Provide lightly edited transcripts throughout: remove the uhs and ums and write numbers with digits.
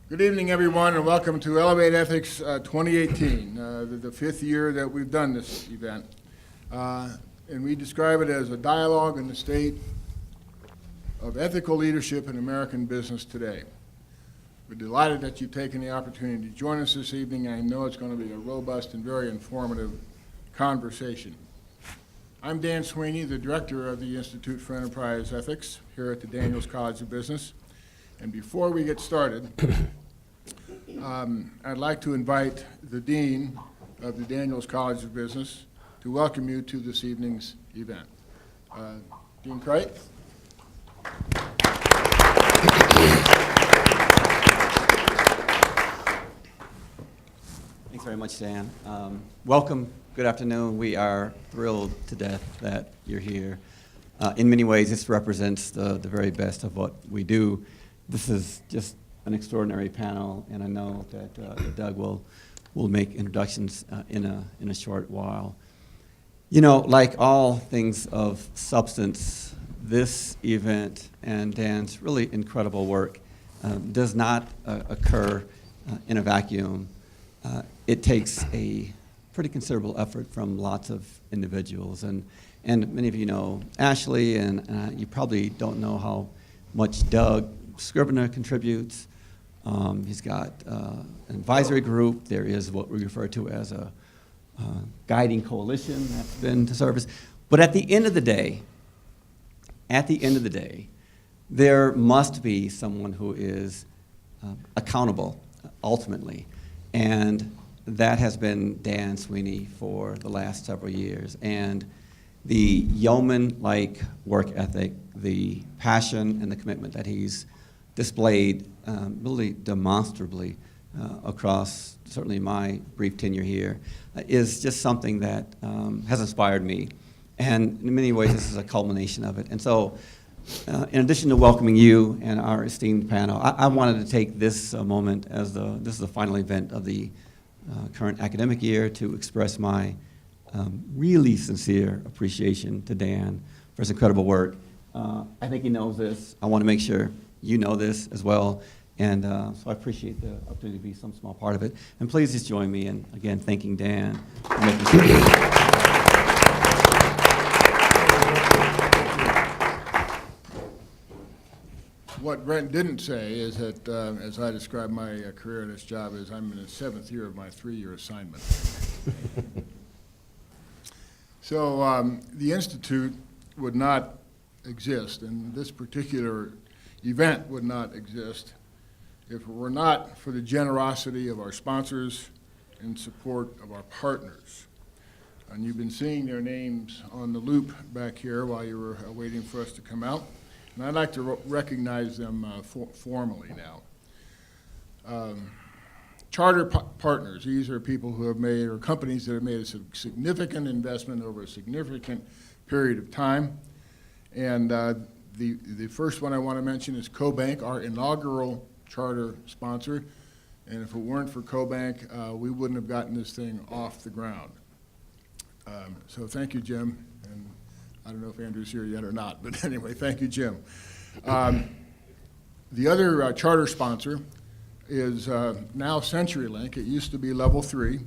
Good evening, everyone, and welcome to Elevate Ethics 2018, the fifth year that we've done this event. And we describe it as a dialogue in the state of ethical leadership in American business today. We're delighted that you've taken the opportunity to join us this evening. I know it's going to be a robust and very informative conversation. I'm Dan Sweeney, the director of the Institute for Enterprise Ethics here at the Daniels College of Business. And before we get started, I'd like to invite the Dean of the Daniels College of Business to welcome you to this evening's event. Dean Crate. Thanks very much, Dan. Welcome. Good afternoon. We are thrilled to death that you're here. In many ways, this represents the very best of what we do. This is just an extraordinary panel, and I know that Doug will make introductions in a short while. You know, like all things of substance, this event and Dan's really incredible work does not occur in a vacuum. It takes a pretty considerable effort from lots of individuals, and many of you know Ashley, and you probably don't know how much Doug Scrivner contributes. He's got an advisory group. There is what we refer to as a guiding coalition that's been to service. But at the end of the day, there must be someone who is accountable ultimately. And that has been Dan Sweeney for the last several years. And the yeoman-like work ethic, the passion and the commitment that he's displayed really demonstrably across certainly my brief tenure here is just something that has inspired me. And in many ways, this is a culmination of it. And so, in addition to welcoming you and our esteemed panel, I wanted to take this moment as this is the final event of the current academic year to express my really sincere appreciation to Dan for his incredible work. I think he knows this. I want to make sure you know this as well. And so I appreciate the opportunity to be some small part of it. And please just join me in, again, thanking Dan for making sure. What Brent didn't say is that, as I describe my career in this job, is I'm in the 7th year of my 3-year assignment. So the Institute would not exist, and this particular event would not exist if it were not for the generosity of our sponsors and support of our partners. And you've been seeing their names on the loop back here while you were waiting for us to come out. And I'd like to recognize them formally now. Charter partners, these are people who have made, or companies that have made a significant investment over a significant period of time. And the first one I want to mention is CoBank, our inaugural charter sponsor. And if it weren't for CoBank, we wouldn't have gotten this thing off the ground. So thank you, Jim. And I don't know if Andrew's here yet or not, but anyway, thank you, Jim. The other charter sponsor is now CenturyLink. It used to be Level 3.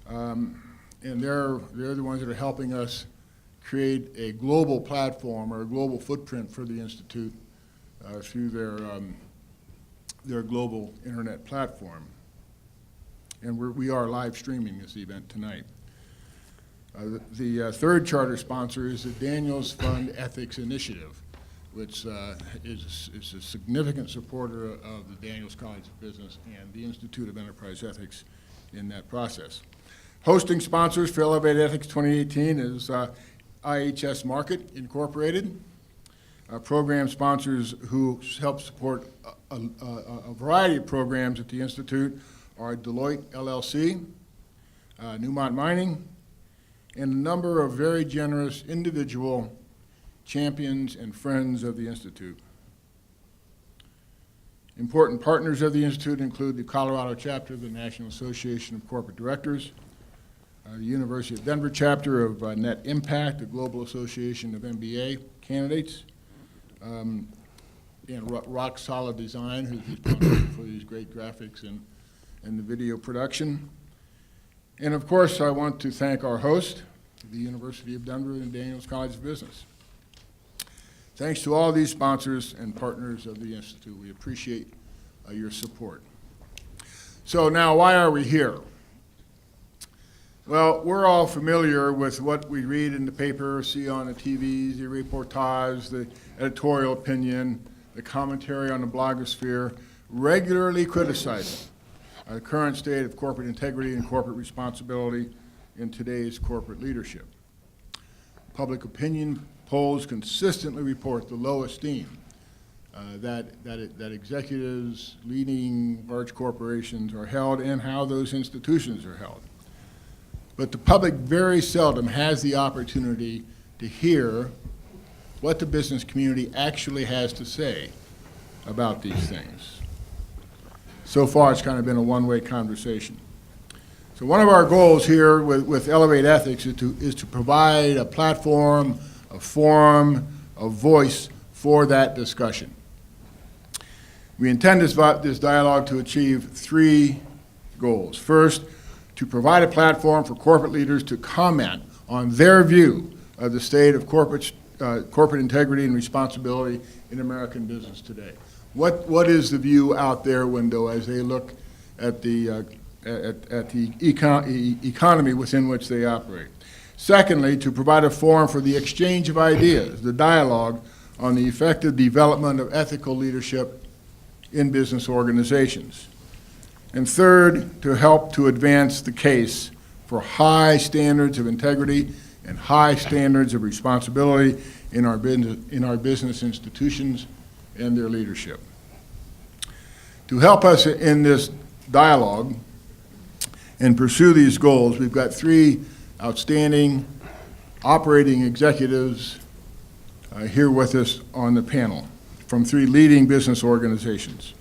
And they're the ones that are helping us create a global platform or a global footprint for the Institute through their global internet platform. And we are live streaming this event tonight. The third charter sponsor is the Daniels Fund Ethics Initiative, which is a significant supporter of the Daniels College of Business and the Institute of Enterprise Ethics in that process. Hosting sponsors for Elevate Ethics 2018 is IHS Markit Incorporated. Program sponsors who help support a variety of programs at the Institute are Deloitte LLC, Newmont Mining, and a number of very generous individual champions and friends of the Institute. Important partners of the Institute include the Colorado chapter of the National Association of Corporate Directors, the University of Denver chapter of Net Impact, the Global Association of MBA Candidates, Rock Solid Design, who's responsible for these great graphics and the video production. And of course, I want to thank our host, the University of Denver and Daniels College of Business. Thanks to all these sponsors and partners of the Institute. We appreciate your support. So now, why are we here? Well, we're all familiar with what we read in the paper, see on the TVs, the reportage, the editorial opinion, the commentary on the blogosphere, regularly criticizing the current state of corporate integrity and corporate responsibility in today's corporate leadership. Public opinion polls consistently report the low esteem that executives leading large corporations are held and how those institutions are held. But the public very seldom has the opportunity to hear what the business community actually has to say about these things. So far, it's kind of been a one-way conversation. So one of our goals here with Elevate Ethics is to provide a platform, a forum, a voice for that discussion. We intend this dialogue to achieve three goals. First, to provide a platform for corporate leaders to comment on their view of the state of corporate integrity and responsibility in American business today. What is the view out their window as they look at the economy within which they operate? Secondly, to provide a forum for the exchange of ideas, the dialogue on the effective development of ethical leadership in business organizations. And third, to help to advance the case for high standards of integrity and high standards of responsibility in our business institutions and their leadership. To help us in this dialogue and pursue these goals, we've got three outstanding operating executives here with us on the panel from three leading business organizations.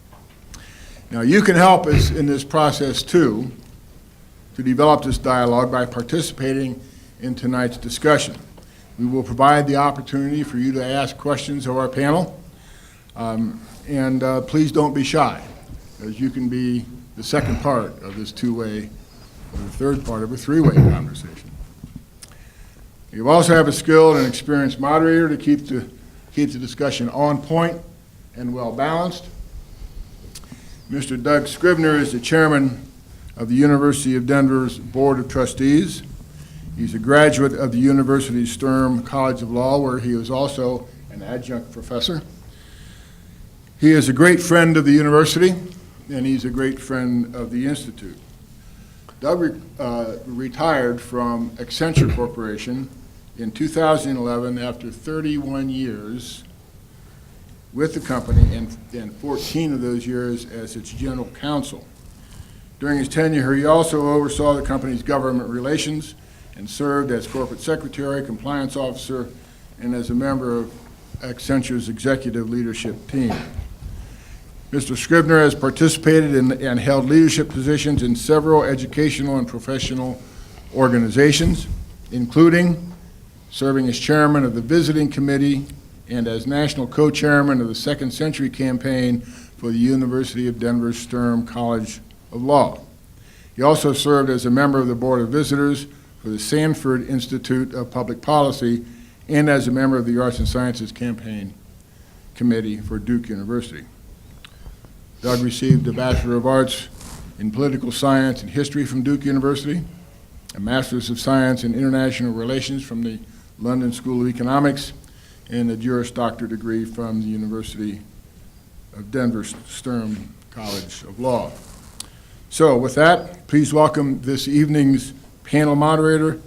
Now, you can help us in this process, too, to develop this dialogue by participating in tonight's discussion. We will provide the opportunity for you to ask questions of our panel, and please don't be shy, as you can be the second part of this two-way, or the third part of a three-way conversation. You also have a skilled and experienced moderator to keep the discussion on point and well-balanced. Mr. Doug Scrivner is the chairman of the University of Denver's Board of Trustees. He's a graduate of the university's Sturm College of Law, where he is also an adjunct professor. He is a great friend of the university, and he's a great friend of the Institute. Doug retired from Accenture Corporation in 2011 after 31 years with the company and 14 of those years as its general counsel. During his tenure, he also oversaw the company's government relations and served as corporate secretary, compliance officer, and as a member of Accenture's executive leadership team. Mr. Scrivner has participated in and held leadership positions in several educational and professional organizations, including serving as chairman of the visiting committee and as national co-chairman of the Second Century Campaign for the University of Denver's Sturm College of Law. He also served as a member of the Board of Visitors for the Sanford Institute of Public Policy and as a member of the Arts and Sciences Campaign Committee for Duke University. Doug received a Bachelor of Arts in Political Science and History from Duke University, a Master's of Science in International Relations from the London School of Economics, and a Juris Doctor degree from the University of Denver Sturm College of Law. So with that, please welcome this evening's panel moderator,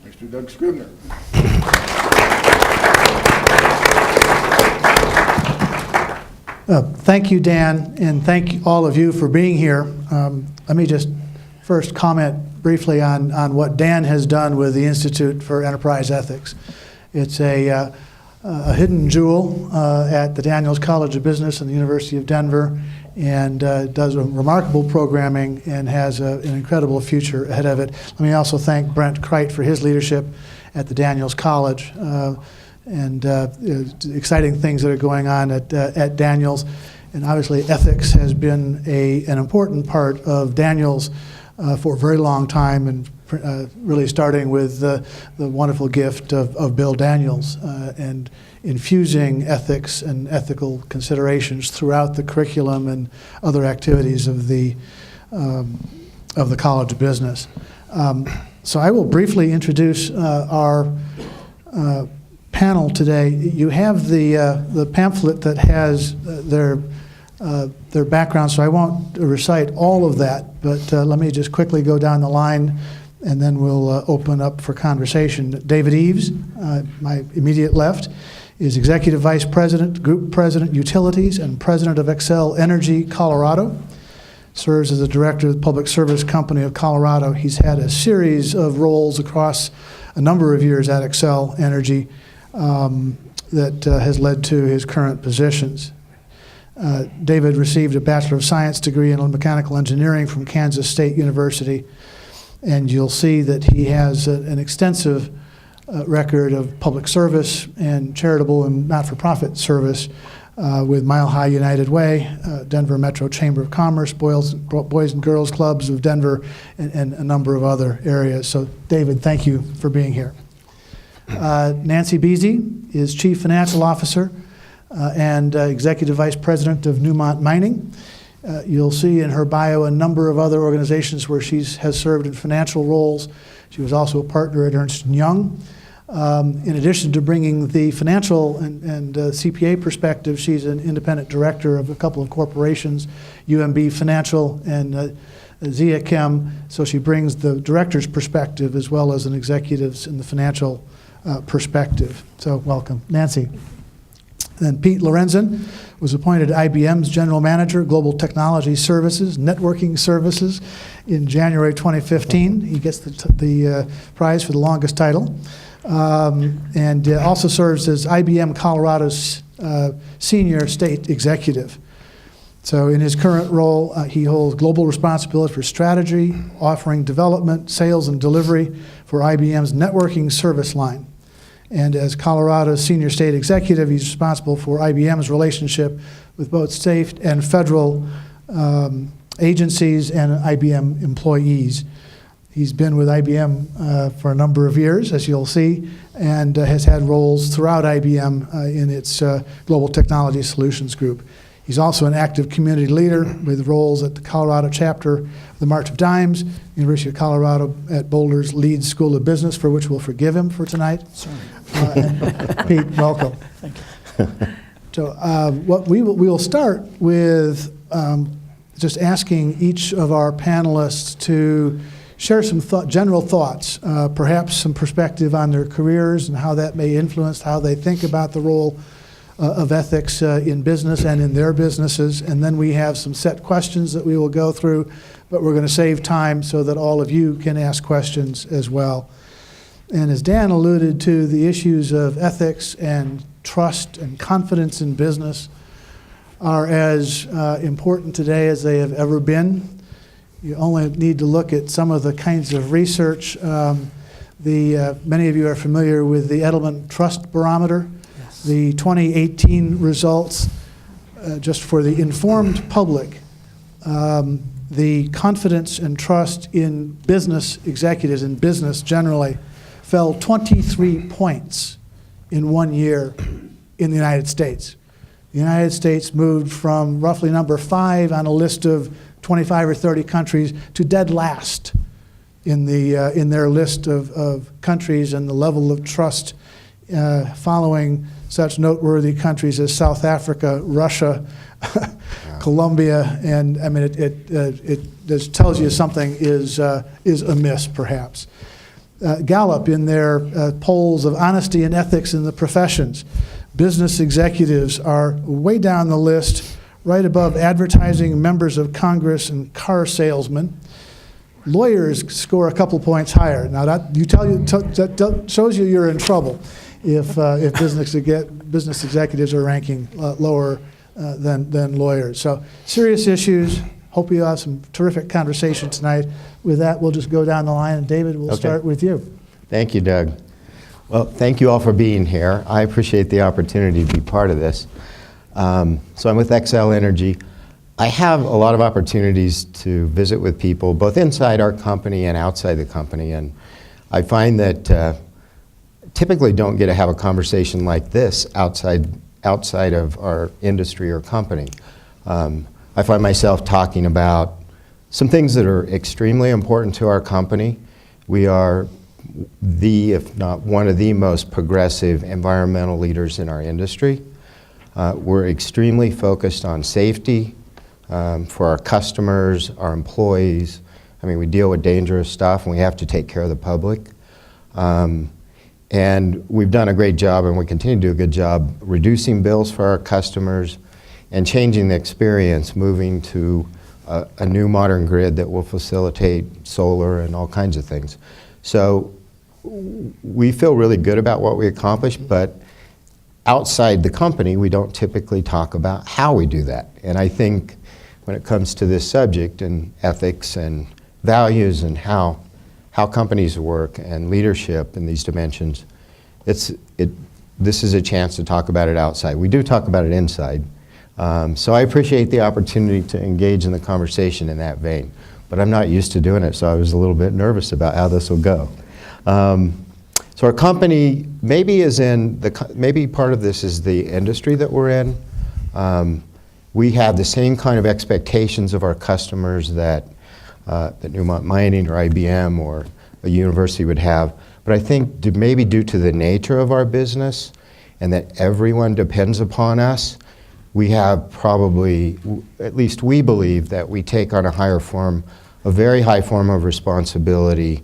Mr. Doug Scrivner. Thank you, Dan, and thank all of you for being here. Let me just first comment briefly on what Dan has done with the Institute for Enterprise Ethics. It's a hidden jewel at the Daniels College of Business and the University of Denver, and does a remarkable programming and has an incredible future ahead of it. Let me also thank Brent Kreit for his leadership at the Daniels College. and exciting things that are going on at Daniels. And obviously, ethics has been an important part of Daniels for a very long time, and really starting with the wonderful gift of Bill Daniels and infusing ethics and ethical considerations throughout the curriculum and other activities of the College of Business. So I will briefly introduce our panel today. You have the pamphlet that has their background, so I won't recite all of that, but let me just quickly go down the line, and then we'll open up for conversation. David Eves, my immediate left, is Executive Vice President, Group President, Utilities, and President of Xcel Energy, Colorado. Serves as the Director of the Public Service Company of Colorado. He's had a series of roles across a number of years at Xcel Energy that has led to his current positions. David received a Bachelor of Science degree in Mechanical Engineering from Kansas State University, and you'll see that he has an extensive record of public service and charitable and not-for-profit service with Mile High United Way, Denver Metro Chamber of Commerce, Boys and Girls Clubs of Denver, and a number of other areas. So, David, thank you for being here. Nancy Beasy is Chief Financial Officer and Executive Vice President of Newmont Mining. You'll see in her bio a number of other organizations where she has served in financial roles. She was also a partner at Ernst & Young. In addition to bringing the financial and CPA perspective, she's an independent director of a couple of corporations, UMB Financial and Zia Chem. So she brings the director's perspective as well as an executive's in the financial perspective. So welcome, Nancy. Then Pete Lorenzen was appointed IBM's General Manager, Global Technology Services, Networking Services in January 2015. He gets the prize for the longest title. And also serves as IBM Colorado's Senior State Executive. So in his current role, he holds global responsibility for strategy, offering development, sales, and delivery for IBM's networking service line. And as Colorado's Senior State Executive, he's responsible for IBM's relationship with both state and federal agencies and IBM employees. He's been with IBM for a number of years, as you'll see, and has had roles throughout IBM in its Global Technology Solutions Group. He's also an active community leader with roles at the Colorado chapter of the March of Dimes, University of Colorado at Boulder's Leeds School of Business, for which we'll forgive him for tonight. Sorry. Pete, welcome. Thank you. So what we will start with just asking each of our panelists to share some general thoughts, perhaps some perspective on their careers and how that may influence how they think about the role of ethics in business and in their businesses. And then we have some set questions that we will go through, but we're going to save time so that all of you can ask questions as well. And as Dan alluded to, the issues of ethics and trust and confidence in business are as important today as they have ever been. You only need to look at some of the kinds of research. Many of you are familiar with the Edelman Trust Barometer. Yes. The 2018 results, just for the informed public, the confidence and trust in business executives and business generally fell 23 points in 1 year in the United States. The United States moved from roughly number 5 on a list of 25 or 30 countries to dead last in their list of countries and the level of trust following such noteworthy countries as South Africa, Russia, Colombia, and I mean it just tells you something is amiss perhaps. Gallup, in their polls of honesty and ethics in the professions, business executives are way down the list, right above advertising, members of Congress, and car salesmen. Lawyers score a couple points higher. Now that shows you you're in trouble if business executives are ranking lower than lawyers. So serious issues. Hope you have some terrific conversation tonight. With that, we'll just go down the line, and David, we'll start with you. Thank you, Doug. Well, thank you all for being here. I appreciate the opportunity to be part of this. So I'm with Xcel Energy. I have a lot of opportunities to visit with people, both inside our company and outside the company, and I find that typically don't get to have a conversation like this outside of our industry or company. I find myself talking about some things that are extremely important to our company. We are if not one of the most progressive environmental leaders in our industry. We're extremely focused on safety for our customers, our employees. I mean, we deal with dangerous stuff and we have to take care of the public. And we've done a great job, and we continue to do a good job reducing bills for our customers and changing the experience, moving to a new modern grid that will facilitate solar and all kinds of things. So we feel really good about what we accomplished, but outside the company, we don't typically talk about how we do that. And I think when it comes to this subject and ethics and values and how companies work and leadership in these dimensions, this is a chance to talk about it outside. We do talk about it inside. So I appreciate the opportunity to engage in the conversation in that vein. But I'm not used to doing it, so I was a little bit nervous about how this will go. So our company maybe part of this is the industry that we're in. We have the same kind of expectations of our customers that Newmont Mining or IBM or a university would have. But I think maybe due to the nature of our business and that everyone depends upon us, we have probably, at least we believe, that we take on a very high form of responsibility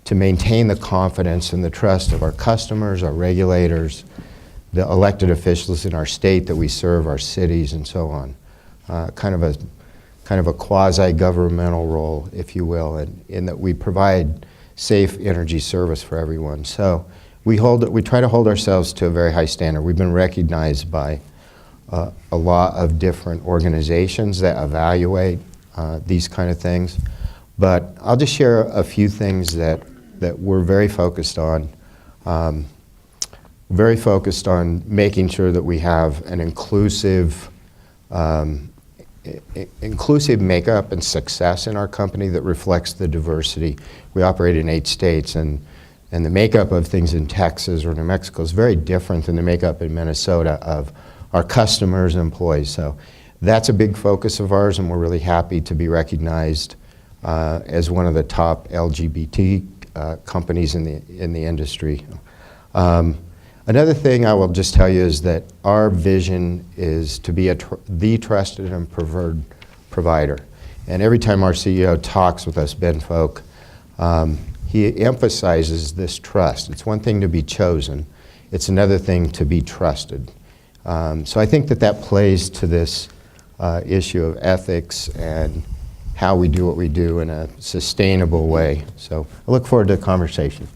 to maintain the confidence and the trust of our customers, our regulators, the elected officials in our state that we serve, our cities, and so on. Kind of a quasi-governmental role, if you will, in that we provide safe energy service for everyone. So we try to hold ourselves to a very high standard. We've been recognized by a lot of different organizations that evaluate these kind of things. But I'll just share a few things that we're very focused on. Very focused on making sure that we have an inclusive makeup and success in our company that reflects the diversity. We operate in 8 states, and the makeup of things in Texas or New Mexico is very different than the makeup in Minnesota of our customers and employees. So that's a big focus of ours, and we're really happy to be recognized as one of the top LGBT companies in the industry. Another thing I will just tell you is that our vision is to be the trusted and preferred provider. And every time our CEO talks with us, Ben Folk, he emphasizes this trust. It's one thing to be chosen. It's another thing to be trusted. So I think that plays to this issue of ethics and how we do what we do in a sustainable way. So I look forward to the conversation.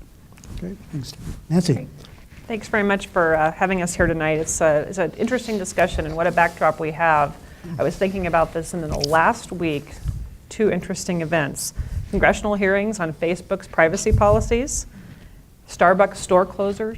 Great, thanks. Nancy. Great. Thanks very much for having us here tonight. It's an interesting discussion, and what a backdrop we have. I was thinking about this in the last week, 2 interesting events. Congressional hearings on Facebook's privacy policies, Starbucks store closure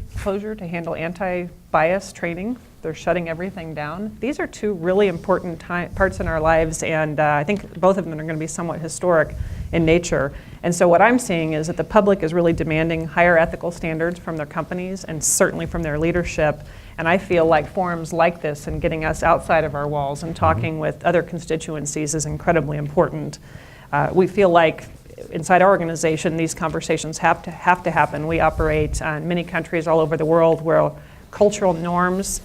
to handle anti-bias training. They're shutting everything down. These are 2 really important parts in our lives, and I think both of them are going to be somewhat historic in nature. And so what I'm seeing is that the public is really demanding higher ethical standards from their companies and certainly from their leadership. And I feel like forums like this and getting us outside of our walls and talking with other constituencies is incredibly important. We feel like inside our organization, these conversations have to happen. We operate in many countries all over the world where cultural norms,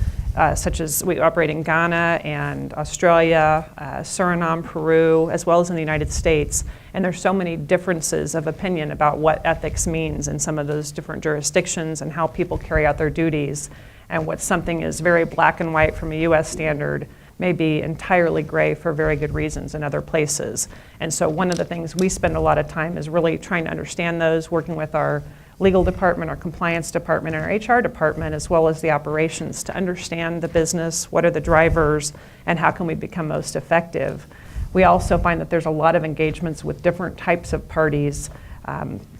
such as we operate in Ghana and Australia, Suriname, Peru, as well as in the United States. And there's so many differences of opinion about what ethics means in some of those different jurisdictions and how people carry out their duties. And what something is very black and white from a US standard may be entirely gray for very good reasons in other places. And so one of the things we spend a lot of time is really trying to understand those, working with our legal department, our compliance department, and our HR department, as well as the operations, to understand the business, what are the drivers, and how can we become most effective. We also find that there's a lot of engagements with different types of parties,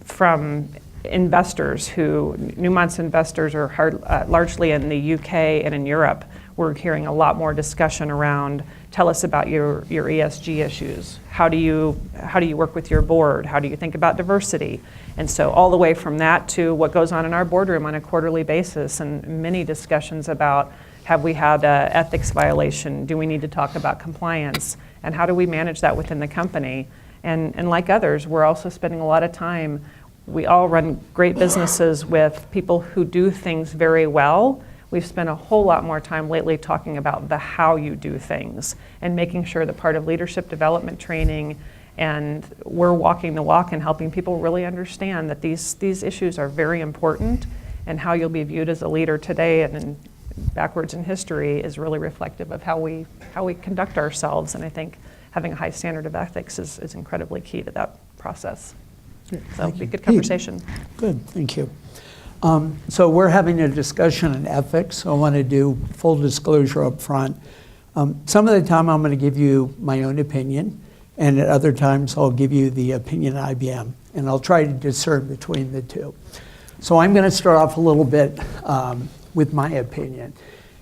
from investors who, Newmont's investors are largely in the UK and in Europe. We're hearing a lot more discussion around, tell us about your ESG issues. How do you work with your board? How do you think about diversity? And so all the way from that to what goes on in our boardroom on a quarterly basis, and many discussions about, have we had an ethics violation? Do we need to talk about compliance? And how do we manage that within the company? And like others, we're also spending a lot of time, we all run great businesses with people who do things very well. We've spent a whole lot more time lately talking about the how you do things and making sure that part of leadership development training, and we're walking the walk and helping people really understand that these issues are very important, and how you'll be viewed as a leader today and backwards in history is really reflective of how we conduct ourselves. And I think having a high standard of ethics is incredibly key to that process. So it'll be a good conversation. Good, thank you. So we're having a discussion on ethics, so I want to do full disclosure up front. Some of the time I'm going to give you my own opinion, and at other times I'll give you the opinion of IBM, and I'll try to discern between the two. So I'm going to start off a little bit with my opinion.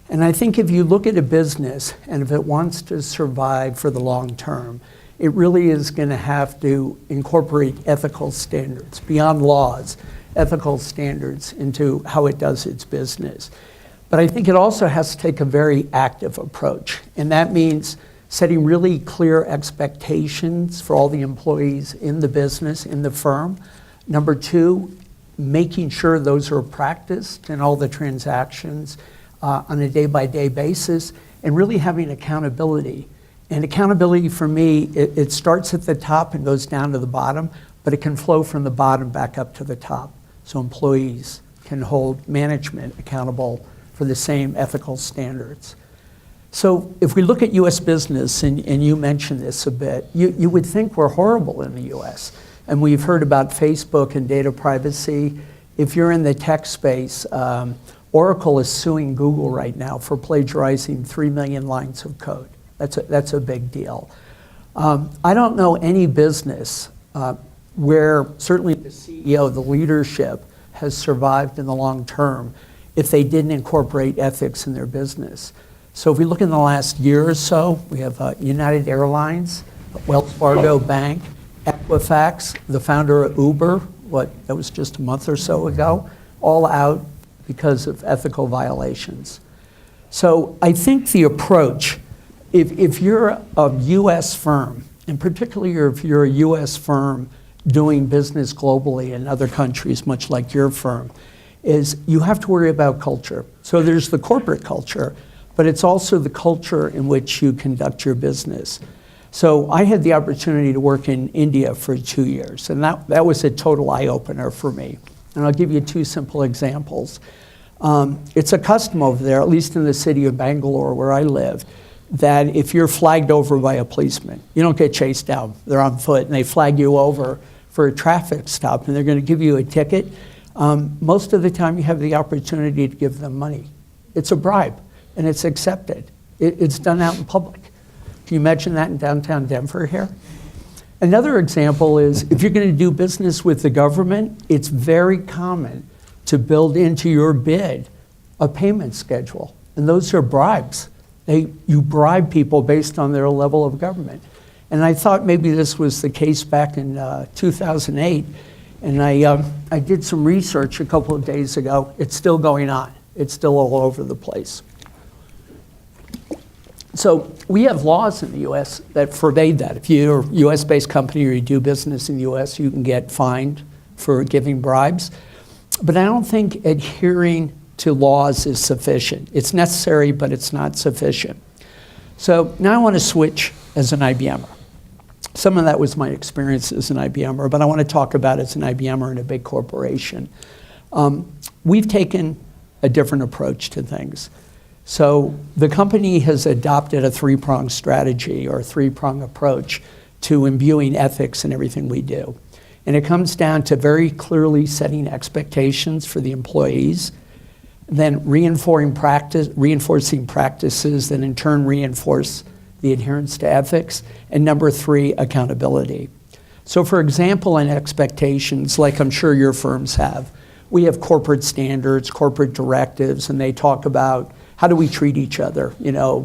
And I think if you look at a business, and if it wants to survive for the long term, it really is going to have to incorporate ethical standards beyond laws, ethical standards into how it does its business. But I think it also has to take a very active approach, and that means setting really clear expectations for all the employees in the business, in the firm. Number two, making sure those are practiced in all the transactions on a day-by-day basis, and really having accountability. And accountability for me, it starts at the top and goes down to the bottom, but it can flow from the bottom back up to the top. So employees can hold management accountable for the same ethical standards. So if we look at US business, and you mentioned this a bit, you would think we're horrible in the US. And we've heard about Facebook and data privacy. If you're in the tech space, Oracle is suing Google right now for plagiarizing 3 million lines of code. That's a big deal. I don't know any business where certainly the CEO, the leadership, has survived in the long term if they didn't incorporate ethics in their business. So if we look in the last year or so, we have United Airlines, Wells Fargo Bank, Equifax, the founder of Uber, that was just a month or so ago, all out because of ethical violations. So I think the approach, if you're a US firm, and particularly if you're a US firm doing business globally in other countries, much like your firm, is you have to worry about culture. So there's the corporate culture, but it's also the culture in which you conduct your business. So I had the opportunity to work in India for 2 years, and that was a total eye-opener for me. And I'll give you 2 simple examples. It's a custom over there, at least in the city of Bangalore where I live, that if you're flagged over by a policeman, you don't get chased down. They're on foot and they flag you over for a traffic stop and they're going to give you a ticket. Most of the time you have the opportunity to give them money. It's a bribe and it's accepted. It's done out in public. Can you imagine that in downtown Denver here? Another example is if you're going to do business with the government, it's very common to build into your bid a payment schedule. And those are bribes. You bribe people based on their level of government. And I thought maybe this was the case back in 2008. And I did some research a couple of days ago. It's still going on. It's still all over the place. So we have laws in the US that forbade that. If you're a US-based company or you do business in the US, you can get fined for giving bribes. But I don't think adhering to laws is sufficient. It's necessary, but it's not sufficient. So now I want to switch as an IBMer. Some of that was my experience as an IBMer, but I want to talk about as an IBMer in a big corporation. We've taken a different approach to things. So the company has adopted a 3-pronged strategy or a 3-pronged approach to imbuing ethics in everything we do. And it comes down to very clearly setting expectations for the employees, then reinforcing practices that in turn reinforce the adherence to ethics, and number 3, accountability. So for example, in expectations, like I'm sure your firms have, we have corporate standards, corporate directives, and they talk about how do we treat each other,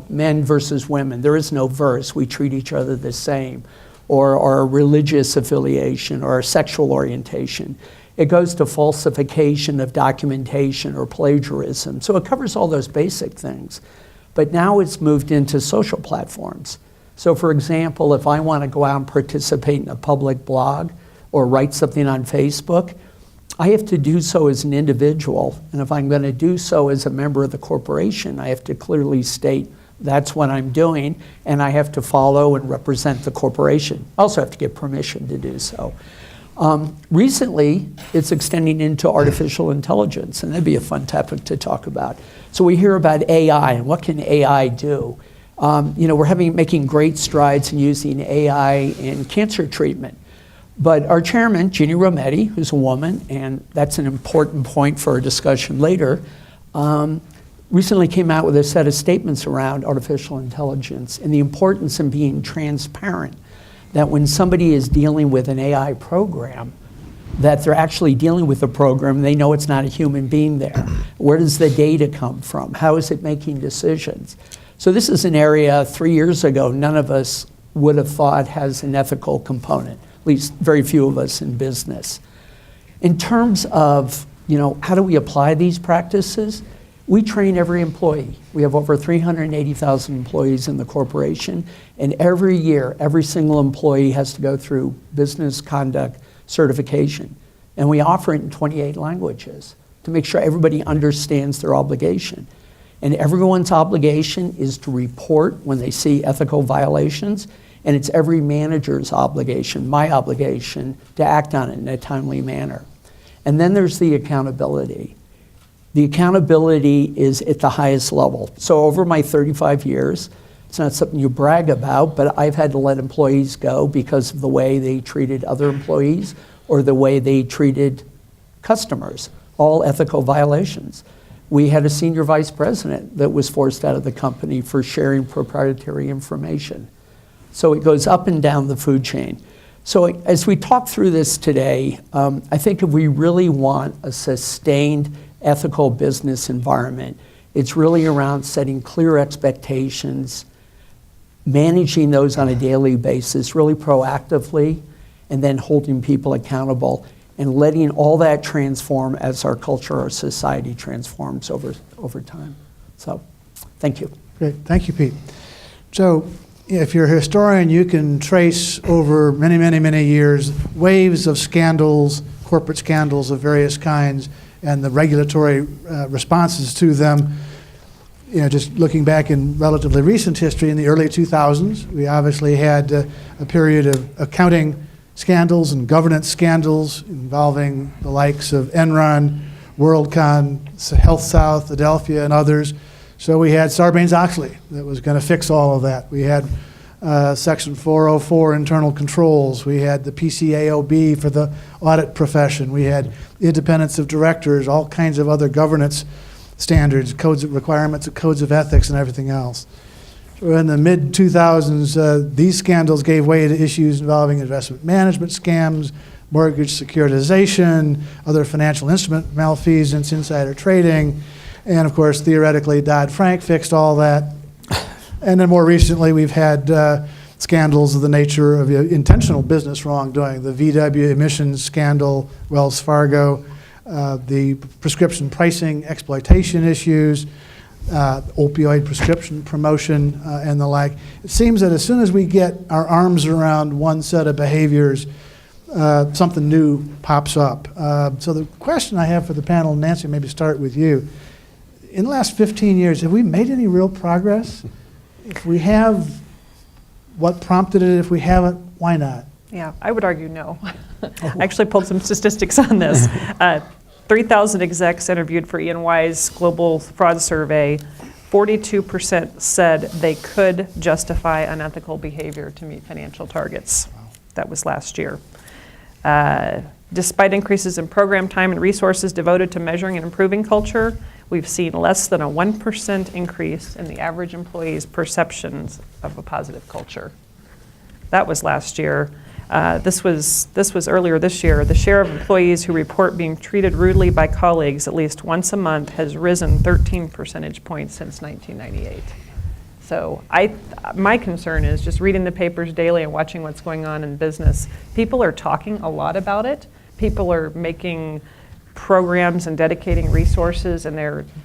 men versus women. There is no verse, we treat each other the same, or our religious affiliation or our sexual orientation. It goes to falsification of documentation or plagiarism. So it covers all those basic things. But now it's moved into social platforms. So for example, if I want to go out and participate in a public blog or write something on Facebook, I have to do so as an individual. And if I'm going to do so as a member of the corporation, I have to clearly state that's what I'm doing, and I have to follow and represent the corporation. I also have to get permission to do so. Recently, it's extending into artificial intelligence, and that'd be a fun topic to talk about. So we hear about AI, and what can AI do? We're making great strides in using AI in cancer treatment. But our chairman, Ginny Rometty, who's a woman, and that's an important point for our discussion later, recently came out with a set of statements around artificial intelligence and the importance in being transparent, that when somebody is dealing with an AI program, that they're actually dealing with a program, they know it's not a human being there. Where does the data come from? How is it making decisions? So this is an area 3 years ago none of us would have thought has an ethical component, at least very few of us in business. In terms of, how do we apply these practices? We train every employee. We have over 380,000 employees in the corporation, and every year, every single employee has to go through business conduct certification. And we offer it in 28 languages to make sure everybody understands their obligation. And everyone's obligation is to report when they see ethical violations, and it's every manager's obligation, my obligation, to act on it in a timely manner. And then there's the accountability. The accountability is at the highest level. So over my 35 years, it's not something you brag about, but I've had to let employees go because of the way they treated other employees or the way they treated customers, all ethical violations. We had a senior vice president that was forced out of the company for sharing proprietary information. So it goes up and down the food chain. So as we talk through this today, I think if we really want a sustained ethical business environment, it's really around setting clear expectations, managing those on a daily basis, really proactively, and then holding people accountable and letting all that transform as our culture, our society transforms over time. So, thank you. Great, thank you, Pete. So, if you're a historian, you can trace over many, many, many years waves of scandals, corporate scandals of various kinds, and the regulatory responses to them. Just looking back in relatively recent history, in the early 2000s, we obviously had a period of accounting scandals and governance scandals involving the likes of Enron, WorldCom, HealthSouth, Adelphia, and others. So we had Sarbanes-Oxley that was going to fix all of that. We had Section 404 internal controls. We had the PCAOB for the audit profession. We had independence of directors, all kinds of other governance standards, codes of requirements, codes of ethics, and everything else. So in the mid-2000s, these scandals gave way to issues involving investment management scams, mortgage securitization, other financial instrument malfeasance, insider trading, and of course, theoretically, Dodd-Frank fixed all that. And then more recently, we've had scandals of the nature of intentional business wrongdoing, the VW emissions scandal, Wells Fargo, the prescription pricing exploitation issues, opioid prescription promotion, and the like. It seems that as soon as we get our arms around one set of behaviors, something new pops up. So the question I have for the panel, Nancy, maybe start with you. In the last 15 years, have we made any real progress? If we have, what prompted it? If we haven't, why not? Yeah, I would argue no. I actually pulled some statistics on this. 3,000 execs interviewed for E&Y's global fraud survey. 42% said they could justify unethical behavior to meet financial targets. Wow. That was last year. Despite increases in program time and resources devoted to measuring and improving culture, we've seen less than a 1% increase in the average employee's perceptions of a positive culture. That was last year. This was earlier this year. The share of employees who report being treated rudely by colleagues at least once a month has risen 13 percentage points since 1998. So my concern is just reading the papers daily and watching what's going on in business. People are talking a lot about it. People are making programs and dedicating resources, and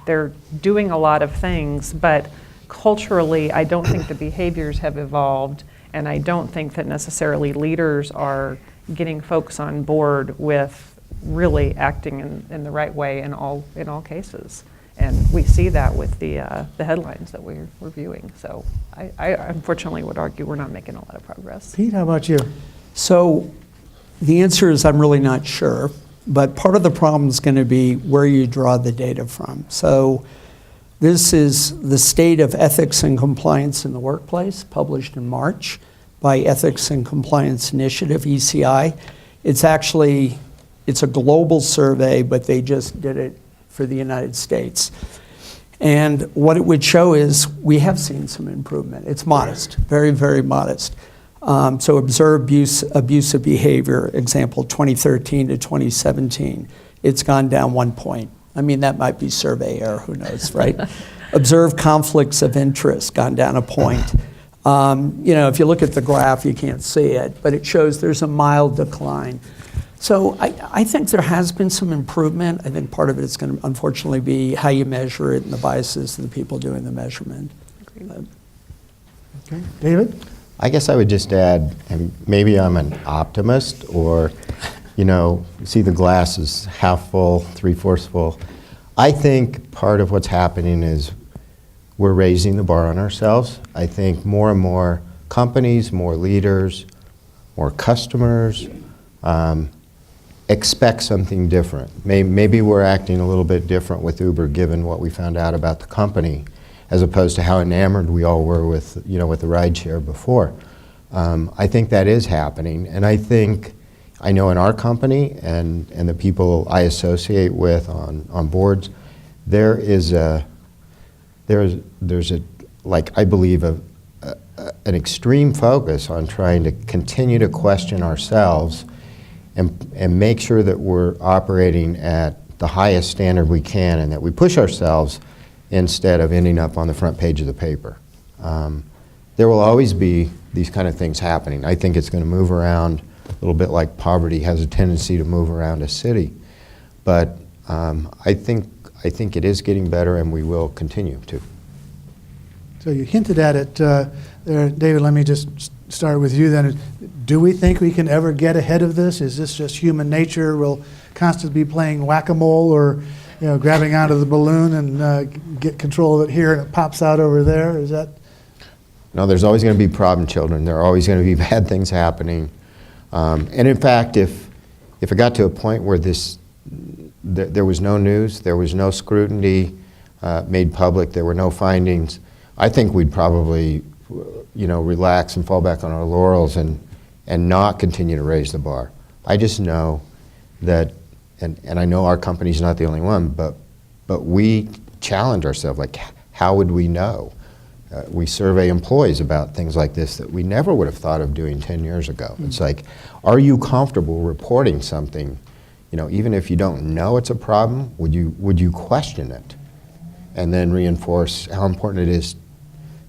they're doing a lot of things, but culturally, I don't think the behaviors have evolved, and I don't think that necessarily leaders are getting folks on board with really acting in the right way in all cases. And we see that with the headlines that we're viewing. So I unfortunately would argue we're not making a lot of progress. Pete, how about you? So the answer is I'm really not sure, but part of the problem is going to be where you draw the data from. So this is the State of Ethics and Compliance in the Workplace, published in March by Ethics and Compliance Initiative, ECI. It's a global survey, but they just did it for the United States. And what it would show is we have seen some improvement. It's modest, very, very modest. So observed abusive behavior, example 2013 to 2017, it's gone down 1 point. I mean, that might be survey error, who knows, right? Observed conflicts of interest, gone down 1 point. If you look at the graph, you can't see it, but it shows there's a mild decline. So I think there has been some improvement. I think part of it is going to unfortunately be how you measure it and the biases of the people doing the measurement. Okay, David? I guess I would just add, and maybe I'm an optimist, or, see the glass is half full, 3/4 full. I think part of what's happening is we're raising the bar on ourselves. I think more and more companies, more leaders, more customers expect something different. Maybe we're acting a little bit different with Uber given what we found out about the company, as opposed to how enamored we all were with the rideshare before. I think that is happening, and I know in our company and the people I associate with on boards, there's I believe an extreme focus on trying to continue to question ourselves and make sure that we're operating at the highest standard we can, and that we push ourselves instead of ending up on the front page of the paper. There will always be these kind of things happening. I think it's going to move around a little bit like poverty has a tendency to move around a city. But I think it is getting better, and we will continue to. So you hinted at it there. David, let me just start with you then. Do we think we can ever get ahead of this? Is this just human nature? We'll constantly be playing whack-a-mole, or grabbing onto the balloon and get control of it here and it pops out over there? Is that? No, there's always going to be problem children. There are always going to be bad things happening. And in fact, if it got to a point where there was no news, there was no scrutiny made public, there were no findings, I think we'd probably relax and fall back on our laurels and not continue to raise the bar. I just know that, and I know our company's not the only one, but we challenge ourselves, like, how would we know? We survey employees about things like this that we never would have thought of doing 10 years ago. Mm-hmm. It's like, are you comfortable reporting something, even if you don't know it's a problem, would you question it? And then reinforce how important it is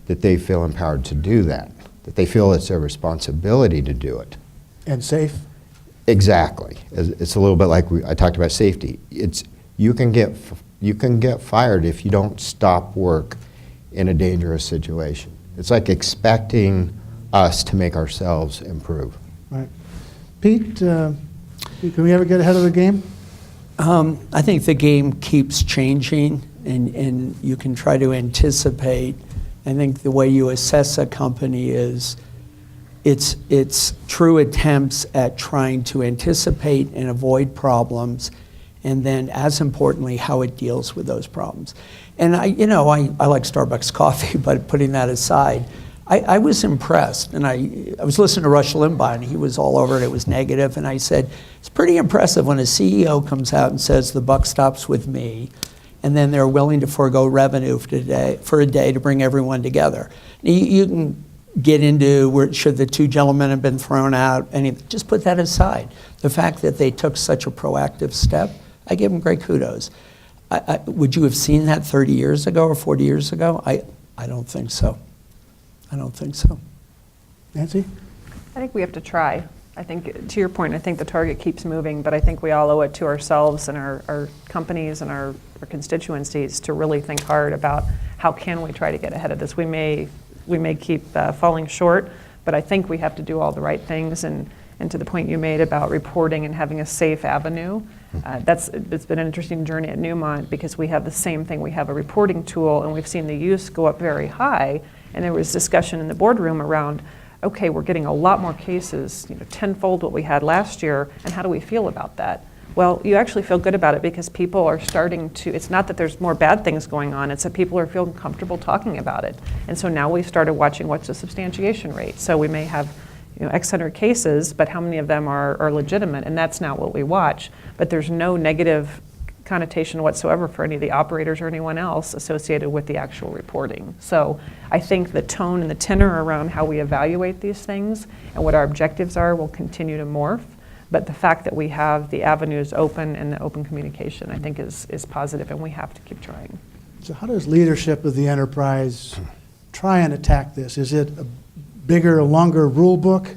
that they feel empowered to do that they feel it's their responsibility to do it. And safe? Exactly. It's a little bit like I talked about safety. You can get fired if you don't stop work in a dangerous situation. It's like expecting us to make ourselves improve. Right. Pete, can we ever get ahead of the game? I think the game keeps changing, and you can try to anticipate. I think the way you assess a company is its true attempts at trying to anticipate and avoid problems, and then, as importantly, how it deals with those problems. And I like Starbucks coffee, but putting that aside, I was impressed, and I was listening to Rush Limbaugh, and he was all over it. It was negative, and I said, it's pretty impressive when a CEO comes out and says the buck stops with me, and then they're willing to forego revenue for a day to bring everyone together. You can get into where should the two gentlemen have been thrown out. Just put that aside. The fact that they took such a proactive step, I give them great kudos. Would you have seen that 30 years ago or 40 years ago? I don't think so. I don't think so. Nancy? I think we have to try. I think, to your point, I think the target keeps moving, but I think we all owe it to ourselves and our companies and our constituencies to really think hard about how can we try to get ahead of this. We may keep falling short, but I think we have to do all the right things. And to the point you made about reporting and having a safe avenue, it's been an interesting journey at Newmont because we have the same thing. We have a reporting tool, and we've seen the use go up very high. And there was discussion in the boardroom around, okay, we're getting a lot more cases, tenfold what we had last year, and how do we feel about that? Well, you actually feel good about it because people are starting to, it's not that there's more bad things going on, it's that people are feeling comfortable talking about it. And so now we started watching what's the substantiation rate. So we may have X hundred cases, but how many of them are legitimate? And that's not what we watch. But there's no negative connotation whatsoever for any of the operators or anyone else associated with the actual reporting. So I think the tone and the tenor around how we evaluate these things and what our objectives are will continue to morph. But the fact that we have the avenues open and the open communication, I think is positive, and we have to keep trying. So how does leadership of the enterprise try and attack this? Is it a bigger, longer rule book?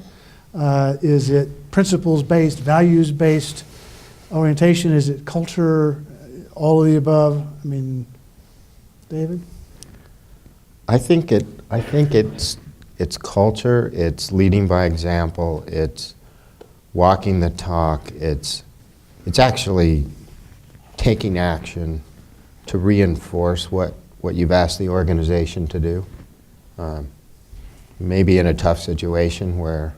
Is it principles-based, values-based orientation? Is it culture? All of the above? I mean, David? I think it's culture, it's leading by example, it's walking the talk, it's actually taking action to reinforce what you've asked the organization to do. Maybe in a tough situation where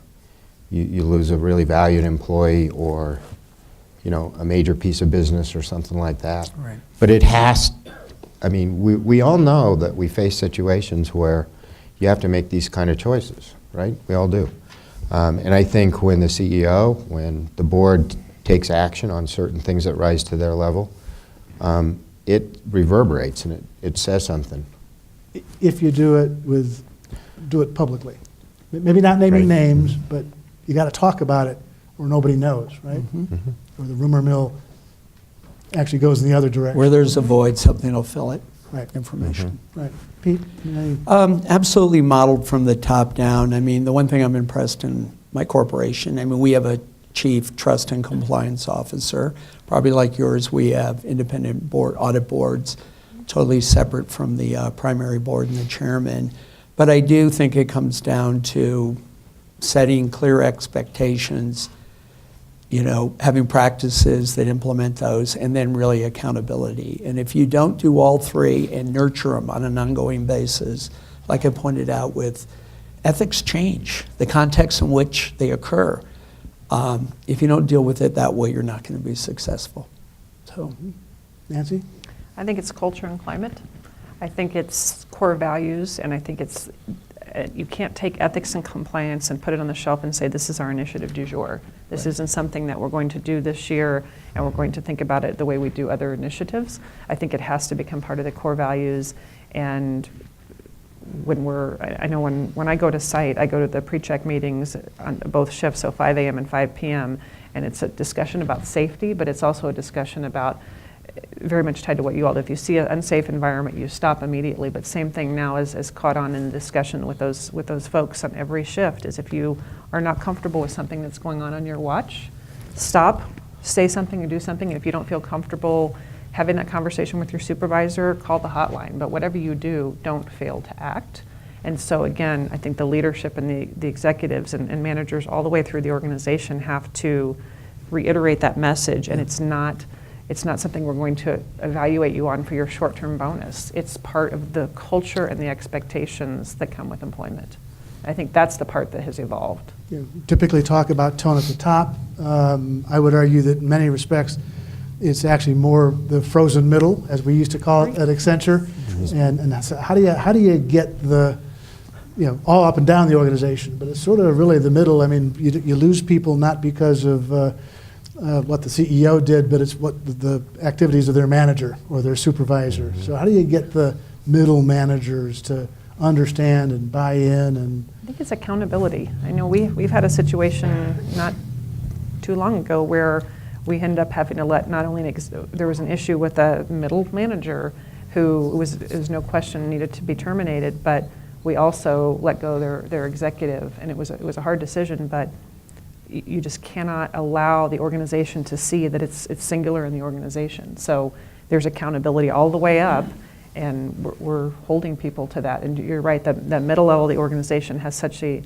you lose a really valued employee or a major piece of business or something like that. Right. But we all know that we face situations where you have to make these kind of choices, right? We all do. And I think when the CEO, when the board takes action on certain things that rise to their level, it reverberates and it says something. If you do it publicly. Maybe not naming Right. names, but you got to talk about it or nobody knows, right? Mm-hmm. Or the rumor mill actually goes in the other direction. Where there's a void, something will fill it. Right. Information. Right. Pete? Absolutely modeled from the top down. The one thing I'm impressed in my corporation, we have a chief trust and compliance officer. Probably like yours, we have independent audit boards, totally separate from the primary board and the chairman. But I do think it comes down to setting clear expectations, having practices that implement those, and then really accountability. And if you don't do all three and nurture them on an ongoing basis, like I pointed out with ethics change, the context in which they occur. If you don't deal with it that way, you're not going to be successful. So, Nancy? I think it's culture and climate. I think it's core values, and I think it's you can't take ethics and compliance and put it on the shelf and say this is our initiative du jour. This Right. isn't something that we're going to do this year, and we're going to think about it the way we do other initiatives. I think it has to become part of the core values. And I know when I go to site, I go to the pre-check meetings on both shifts, so 5 a.m. and 5 p.m., and it's a discussion about safety, but it's also a discussion about very much tied to what you all do. If you see an unsafe environment, you stop immediately. But same thing now is caught on in the discussion with those folks on every shift, is if you are not comfortable with something that's going on your watch, stop, say something or do something. If you don't feel comfortable having that conversation with your supervisor, call the hotline. But whatever you do, don't fail to act. And so again, I think the leadership and the executives and managers all the way through the organization have to reiterate that message. And it's not something we're going to evaluate you on for your short-term bonus. It's part of the culture and the expectations that come with employment. I think that's the part that has evolved. Typically talk about tone at the top. I would argue that in many respects, it's actually more the frozen middle, as we used to call it at Accenture. Mm-hmm. And that's, how do you get the, all up and down the organization, but it's sort of really the middle. You lose people not because of what the CEO did, but it's what the activities of their manager or their supervisor. Mm-hmm. So how do you get the middle managers to understand and buy in and think it's accountability. I know we've had a situation not too long ago where we ended up having to let not only, there was an issue with a middle manager who was no question needed to be terminated, but we also let go their executive, and it was a hard decision, but you just cannot allow the organization to see that it's singular in the organization. So there's accountability all the way up, and we're holding people to that. And you're right, that middle level of the organization has such an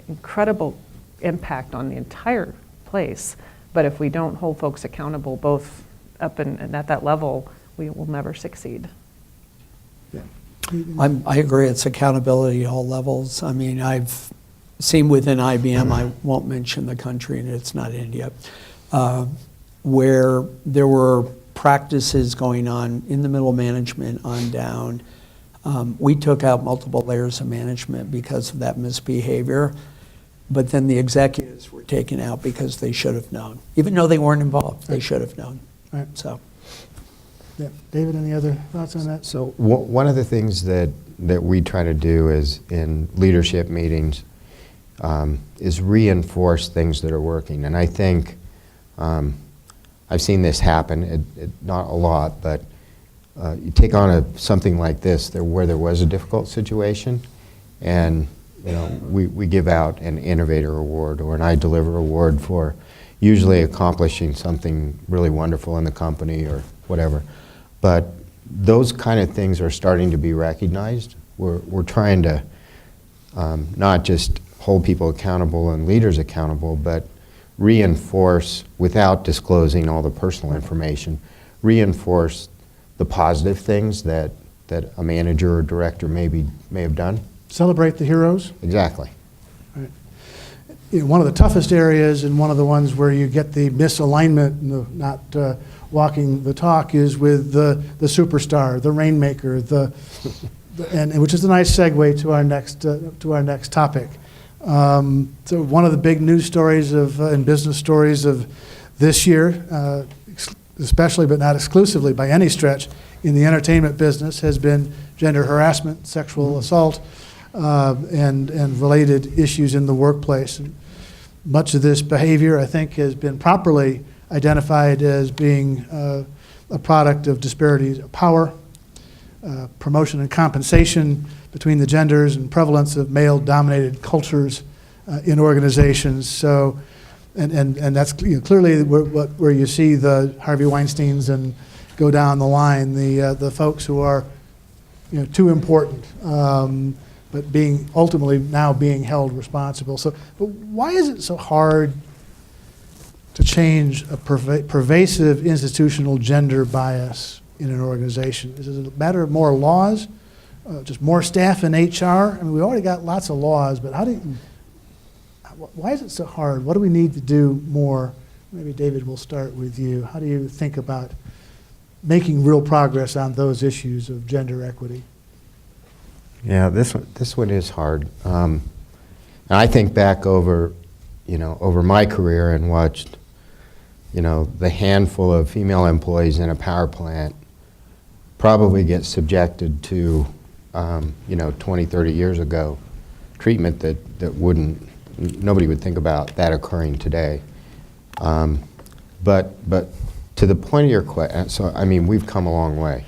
incredible impact on the entire place. But if we don't hold folks accountable both up and at that level, we will never succeed. I agree, it's accountability at all levels. I mean, I've seen within IBM, I won't mention the country, and it's not India, where there were practices going on in the middle management on down. We took out multiple layers of management because of that misbehavior, but then the executives were taken out because they should have known. Even though they weren't involved, they should have known. Right. So. Yeah. David, any other thoughts on that? So one of the things that we try to do is in leadership meetings is reinforce things that are working. And I think I've seen this happen, not a lot, but you take on something like this where there was a difficult situation, and we give out an innovator award or an I Deliver award for usually accomplishing something really wonderful in the company or whatever. But those kind of things are starting to be recognized. We're trying to not just hold people accountable and leaders accountable, but reinforce, without disclosing all the personal information, reinforce the positive things that a manager or director may have done. Celebrate the heroes. Exactly. Right. One of the toughest areas and one of the ones where you get the misalignment and the not walking the talk is with the superstar, the rainmaker, and which is a nice segue to our next topic. So one of the big news stories and business stories of this year, especially but not exclusively by any stretch, in the entertainment business has been gender harassment, sexual assault, and related issues in the workplace. And much of this behavior, I think, has been properly identified as being a product of disparities of power, promotion and compensation between the genders, and prevalence of male-dominated cultures in organizations. So, and that's clearly where you see the Harvey Weinsteins and go down the line, the folks who are too important, but ultimately now being held responsible. So, but why is it so hard to change a pervasive institutional gender bias in an organization? Is it a matter of more laws, just more staff in HR? I mean, we already got lots of laws, but why is it so hard? What do we need to do more? Maybe David, we'll start with you. How do you think about making real progress on those issues of gender equity? Yeah, this one is hard. And I think back over my career and watched, the handful of female employees in a power plant probably get subjected to, 20, 30 years ago, treatment that nobody would think about that occurring today. But to the point of your question, so I mean, we've come a long way.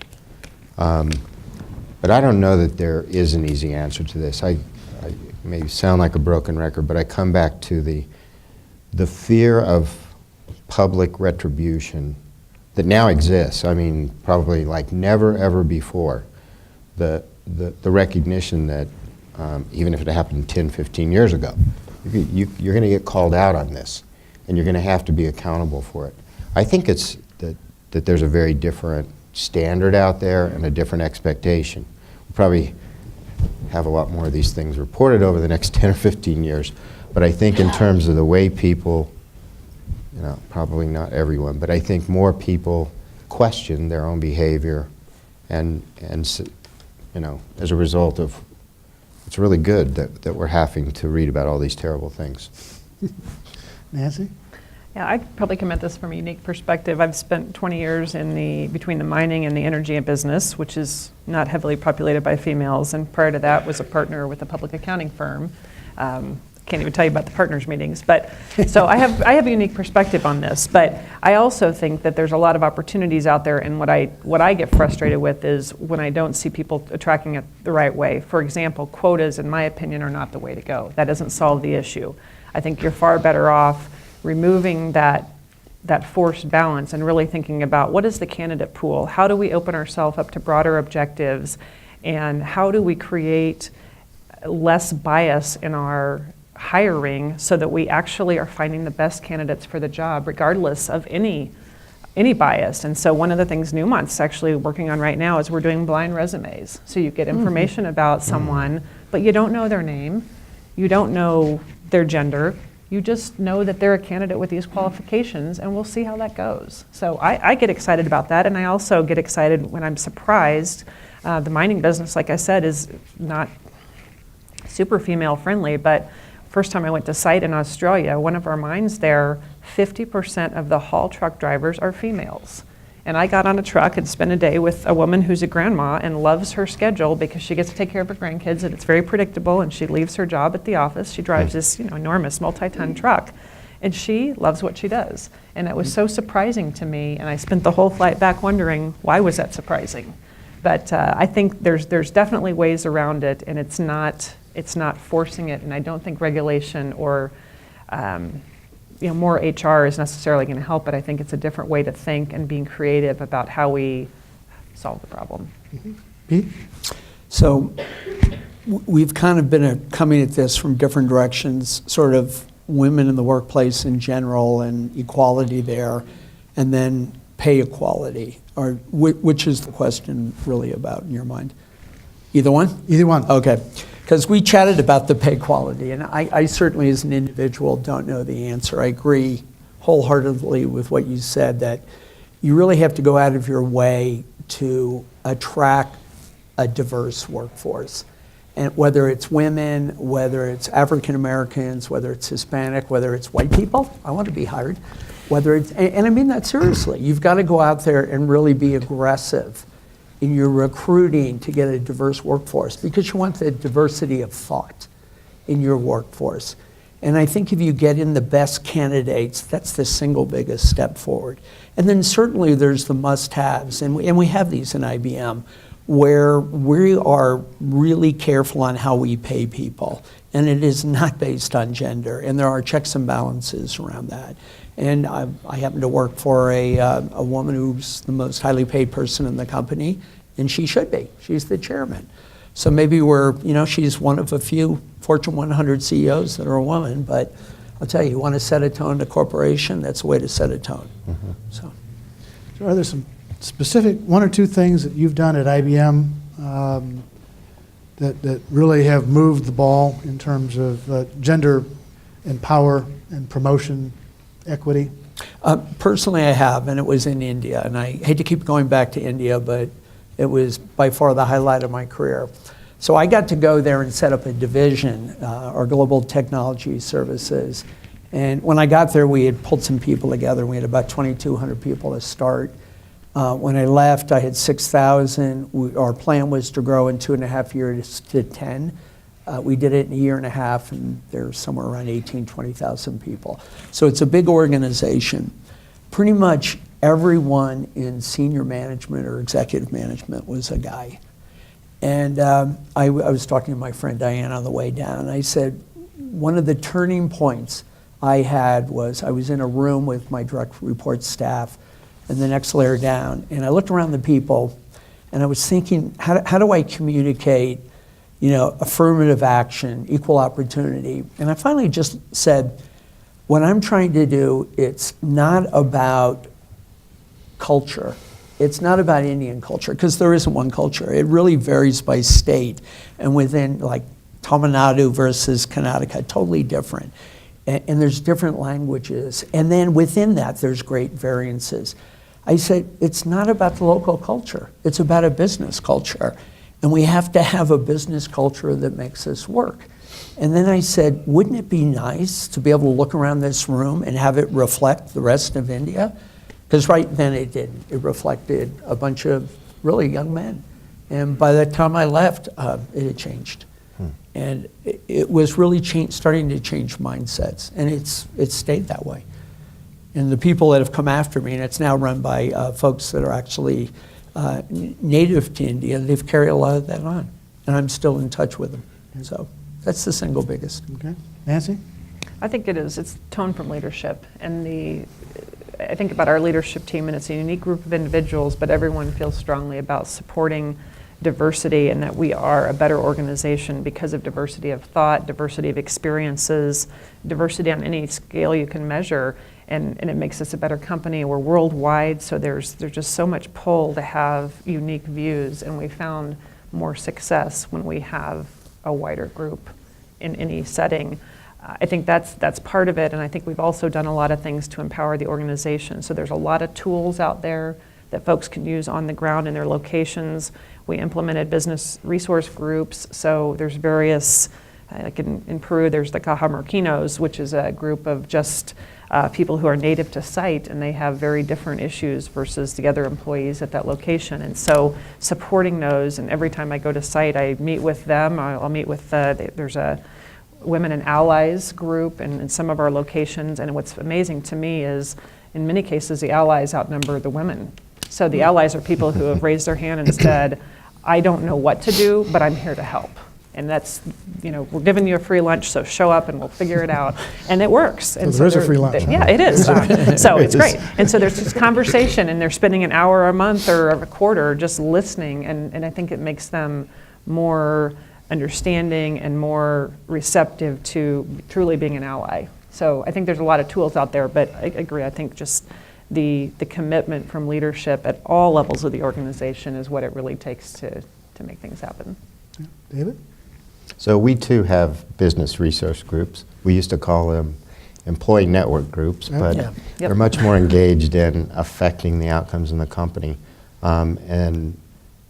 But I don't know that there is an easy answer to this. I may sound like a broken record, but I come back to the fear of public retribution that now exists. I mean, probably like never ever before. The recognition that even if it happened 10, 15 years ago, you're going to get called out on this, and you're going to have to be accountable for it. I think it's that there's a very different standard out there and a different expectation. We'll probably have a lot more of these things reported over the next 10 or 15 years, but I think in terms of the way people, probably not everyone, but I think more people question their own behavior, and as a result of, it's really good that we're having to read about all these terrible things. Nancy? Yeah, I probably come at this from a unique perspective. I've spent 20 years between the mining and the energy business, which is not heavily populated by females, and prior to that was a partner with a public accounting firm. Can't even tell you about the partners meetings, but so I have a unique perspective on this, but I also think that there's a lot of opportunities out there, and what I get frustrated with is when I don't see people tracking it the right way. For example, quotas, in my opinion, are not the way to go. That doesn't solve the issue. I think you're far better off removing that forced balance and really thinking about what is the candidate pool? How do we open ourselves up to broader objectives? And how do we create less bias in our hiring so that we actually are finding the best candidates for the job, regardless of any bias? And so one of the things Newmont's actually working on right now is we're doing blind resumes. So you get information about someone, but you don't know their name, you don't know their gender, you just know that they're a candidate with these qualifications, and we'll see how that goes. So I get excited about that, and I also get excited when I'm surprised. The mining business, like I said, is not super female friendly, but first time I went to site in Australia, one of our mines there, 50% of the haul truck drivers are females. And I got on a truck and spent a day with a woman who's a grandma and loves her schedule because she gets to take care of her grandkids, and it's very predictable, and she leaves her job at the office. She drives this enormous multi-ton truck, and she loves what she does. And it was so surprising to me, and I spent the whole flight back wondering, why was that surprising? But I think there's definitely ways around it, and it's not forcing it, and I don't think regulation or more HR is necessarily going to help it. I think it's a different way to think and being creative about how we solve the problem. Pete? So we've kind of been coming at this from different directions, sort of women in the workplace in general and equality there, and then pay equality, or which is the question really about in your mind? Either one? Either one. Okay. Because we chatted about the pay quality, and I certainly as an individual don't know the answer. I agree wholeheartedly with what you said, that you really have to go out of your way to attract a diverse workforce. And whether it's women, whether it's African Americans, whether it's Hispanic, whether it's white people, I want to be hired. Whether it's, and I mean that seriously, you've got to go out there and really be aggressive in your recruiting to get a diverse workforce, because you want the diversity of thought in your workforce. And I think if you get in the best candidates, that's the single biggest step forward. And then certainly there's the must-haves, and we have these in IBM, where we are really careful on how we pay people. And it is not based on gender, and there are checks and balances around that. And I happen to work for a woman who's the most highly paid person in the company, and she should be. She's the chairman. So maybe she's one of a few Fortune 100 CEOs that are a woman, but I'll tell you want to set a tone to corporation, that's a way to set a tone. Mm-hmm. So are there some specific one or two things that you've done at IBM that really have moved the ball in terms of gender and power and promotion equity? Personally, I have, and it was in India. And I hate to keep going back to India, but it was by far the highlight of my career. So I got to go there and set up a division, our Global Technology Services. And when I got there, we had pulled some people together. We had about 2,200 people to start. When I left, I had 6,000. Our plan was to grow in 2.5 years to 10. We did it in a year and a half, and there's somewhere around 18,000, 20,000 people. So it's a big organization. Pretty much everyone in senior management or executive management was a guy. And I was talking to my friend Diane on the way down. I said, one of the turning points I had was I was in a room with my direct report staff and the next layer down, and I looked around the people, and I was thinking, how do I communicate affirmative action, equal opportunity? And I finally just said, what I'm trying to do, it's not about culture. It's not about Indian culture, because there isn't one culture. It really varies by state, and within like Tamil Nadu versus Karnataka, totally different. And there's different languages. And then within that, there's great variances. I said, it's not about the local culture. It's about a business culture. And we have to have a business culture that makes us work. And then I said, wouldn't it be nice to be able to look around this room and have it reflect the rest of India? Because right then it didn't. It reflected a bunch of really young men. And by the time I left, it had changed. And it was really starting to change mindsets, and it's stayed that way. And the people that have come after me, and it's now run by folks that are actually native to India, they've carried a lot of that on, and I'm still in touch with them. So that's the single biggest. Okay. Nancy? I think it is. It's tone from leadership. And I think about our leadership team, and it's a unique group of individuals, but everyone feels strongly about supporting diversity and that we are a better organization because of diversity of thought, diversity of experiences, diversity on any scale you can measure, and it makes us a better company. We're worldwide, so there's just so much pull to have unique views, and we found more success when we have a wider group in any setting. I think that's part of it, and I think we've also done a lot of things to empower the organization. So there's a lot of tools out there that folks can use on the ground in their locations. We implemented business resource groups, so there's various, like in Peru, there's the Cajamarquinos, which is a group of just people who are native to site, and they have very different issues versus the other employees at that location. And so supporting those, and every time I go to site, I meet with them. I'll meet with, there's a Women and Allies group in some of our locations, and what's amazing to me is in many cases the allies outnumber the women. So the allies are people who have raised their hand and said, I don't know what to do, but I'm here to help. And that's, we're giving you a free lunch, so show up and we'll figure it out. And it works. And there is a free lunch. Yeah, it is. So it's great. And so there's this conversation, and they're spending an hour a month or a quarter just listening, and I think it makes them more understanding and more receptive to truly being an ally. So I think there's a lot of tools out there, but I agree. I think just the commitment from leadership at all levels of the organization is what it really takes to make things happen. David? So we too have business resource groups. We used to call them employee network groups, but Yeah. they're much more engaged in affecting the outcomes in the company. And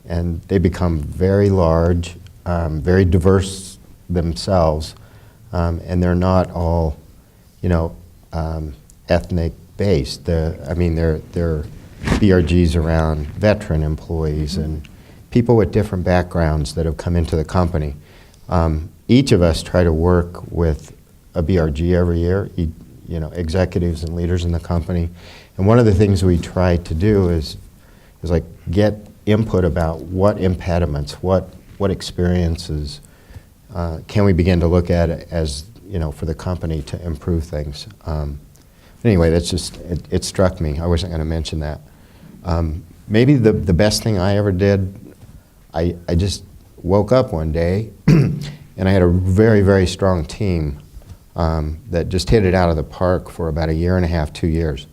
they become very large, very diverse themselves, and they're not all, ethnic based. They're BRGs around veteran employees and people with different backgrounds that have come into the company. Each of us try to work with a BRG every year, executives and leaders in the company. And one of the things we try to do is like get input about what impediments, what experiences can we begin to look at as, for the company to improve things. Anyway, that's just, it struck me. I wasn't going to mention that. Maybe the best thing I ever did, I just woke up one day and I had a very, very strong team that just hit it out of the park for about a year and a half, 2 years.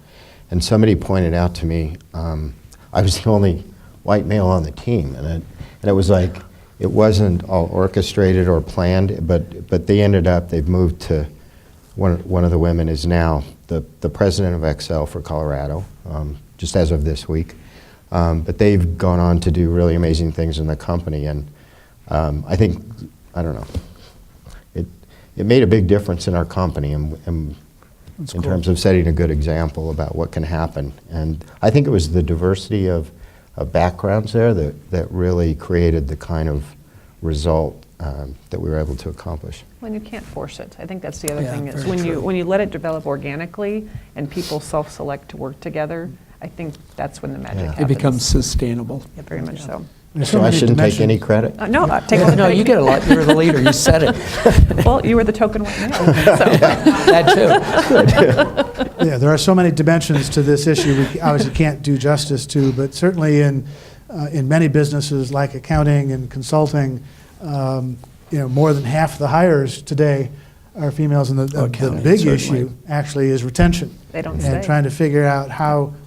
And somebody pointed out to me, I was the only white male on the team, and it was like, it wasn't all orchestrated or planned, but they've moved to, one of the women is now the president of Xcel for Colorado, just as of this week. But they've gone on to do really amazing things in the company, and I think, I don't know, it made a big difference in our company in terms of setting a good example about what can happen. And I think it was the diversity of backgrounds there that really created the kind of result that we were able to accomplish. When you can't force it. I think that's the other Yeah, thing is very when you let it develop organically and people self-select to work together, I think that's when the magic Yeah. happens. It becomes sustainable. Yeah, very much so. There's So I many shouldn't take any dimensions. credit? No, take all the No, credit. you get a lot. You're the leader. You said it. Well, you were the token white male. So. That too. Yeah, there are so many dimensions to this issue we obviously can't do justice to, but certainly in many businesses like accounting and consulting, more than half the hires today are females, and the Accounting, big certainly. issue actually is retention. They don't And stay. trying to figure out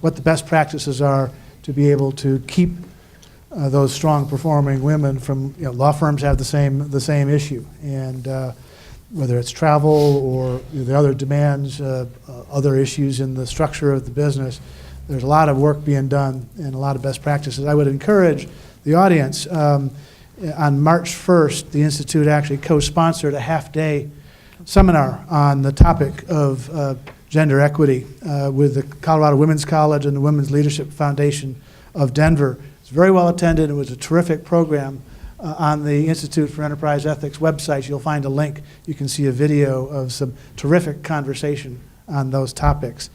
what the best practices are to be able to keep those strong performing women from, law firms have the same issue, and whether it's travel or the other demands, other issues in the structure of the business, there's a lot of work being done and a lot of best practices. I would encourage the audience, on March 1st, the Institute actually co-sponsored a half-day seminar on the topic of gender equity with the Colorado Women's College and the Women's Leadership Foundation of Denver. It's very well attended. It was a terrific program on the Institute for Enterprise Ethics website, you'll find a link. You can see a video of some terrific conversation on those topics.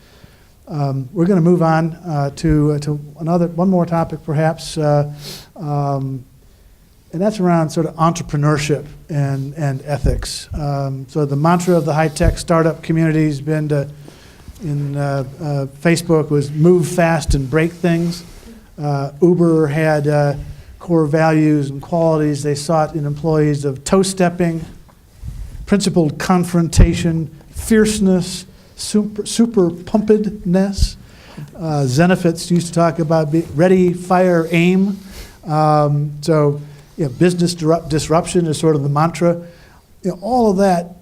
We're going to move on to one more topic, perhaps, and that's around sort of entrepreneurship and ethics. So the mantra of the high-tech startup community has been Facebook was move fast and break things. Uber had core values and qualities they sought in employees of toe-stepping, principled confrontation, fierceness, super pumpedness. Zenefits used to talk about ready, fire, aim. So business disruption is sort of the mantra. All of that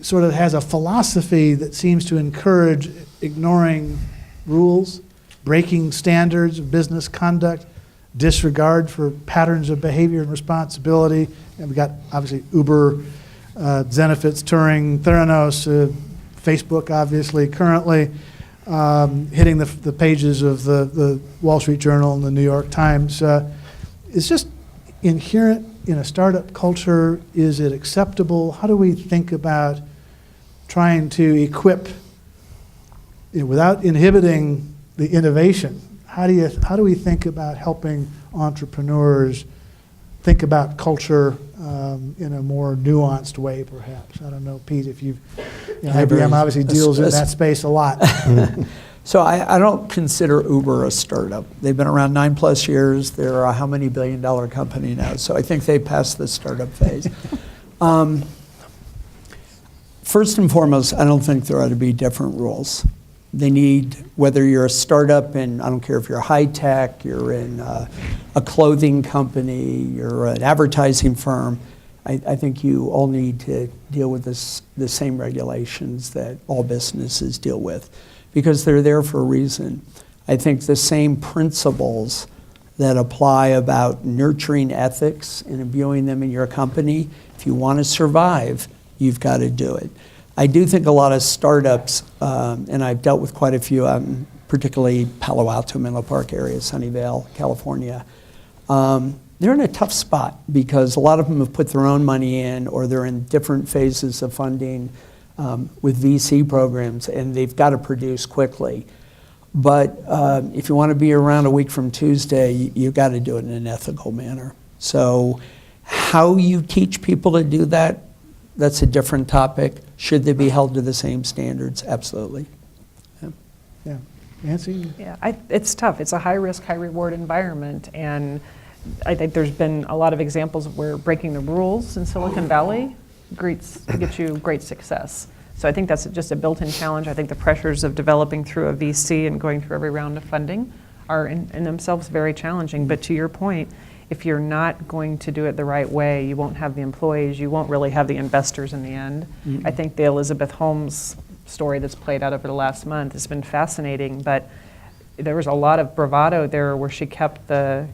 sort of has a philosophy that seems to encourage ignoring rules, breaking standards of business conduct, disregard for patterns of behavior and responsibility. And we got obviously Uber, Zenefits, Turing, Theranos, Facebook obviously currently hitting the pages of the Wall Street Journal and the New York Times. It's just inherent in a startup culture. Is it acceptable? How do we think about trying to equip, without inhibiting the innovation? How do we think about helping entrepreneurs think about culture in a more nuanced way, perhaps? I don't know, Pete, if IBM obviously deals in that space a lot. So I don't consider Uber a startup. They've been around 9+ years. They're a how many billion-dollar company now. So I think they passed the startup phase. First and foremost, I don't think there ought to be different rules. They need, whether you're a startup, and I don't care if you're high tech, you're in a clothing company, you're an advertising firm, I think you all need to deal with the same regulations that all businesses deal with, because they're there for a reason. I think the same principles that apply about nurturing ethics and imbuing them in your company, if you want to survive, you've got to do it. I do think a lot of startups, and I've dealt with quite a few, particularly Palo Alto, Menlo Park area, Sunnyvale, California. They're in a tough spot because a lot of them have put their own money in, or they're in different phases of funding with VC programs, and they've got to produce quickly. But if you want to be around a week from Tuesday, you've got to do it in an ethical manner. So how you teach people to do that, that's a different topic. Should they be held to the same standards? Absolutely. Yeah. Nancy? Yeah, it's tough. It's a high-risk, high-reward environment, and I think there's been a lot of examples of where breaking the rules in Silicon Valley gets you great success. So I think that's just a built-in challenge. I think the pressures of developing through a VC and going through every round of funding are in themselves very challenging. But to your point, if you're not going to do it the right way, you won't have the employees, you won't really have the investors in the end. Mm-hmm. I think the Elizabeth Holmes story that's played out over the last month has been fascinating, but there was a lot of bravado there where she kept the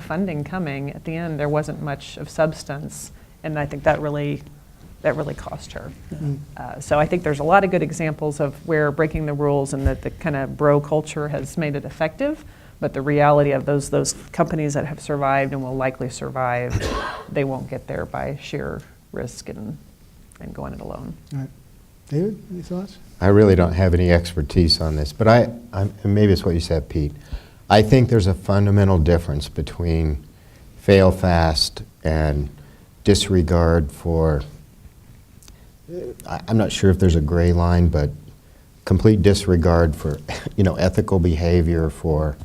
funding coming. At the end, there wasn't much of substance, and I think that really cost her. Mm-hmm. So I think there's a lot of good examples of where breaking the rules and that the kind of bro culture has made it effective. But the reality of those companies that have survived and will likely survive, they won't get there by sheer risk and going it alone. All right. David, any thoughts? I really don't have any expertise on this, but and maybe it's what you said, Pete. I think there's a fundamental difference between fail fast and disregard for, I'm not sure if there's a gray line, but complete disregard for ethical behavior, for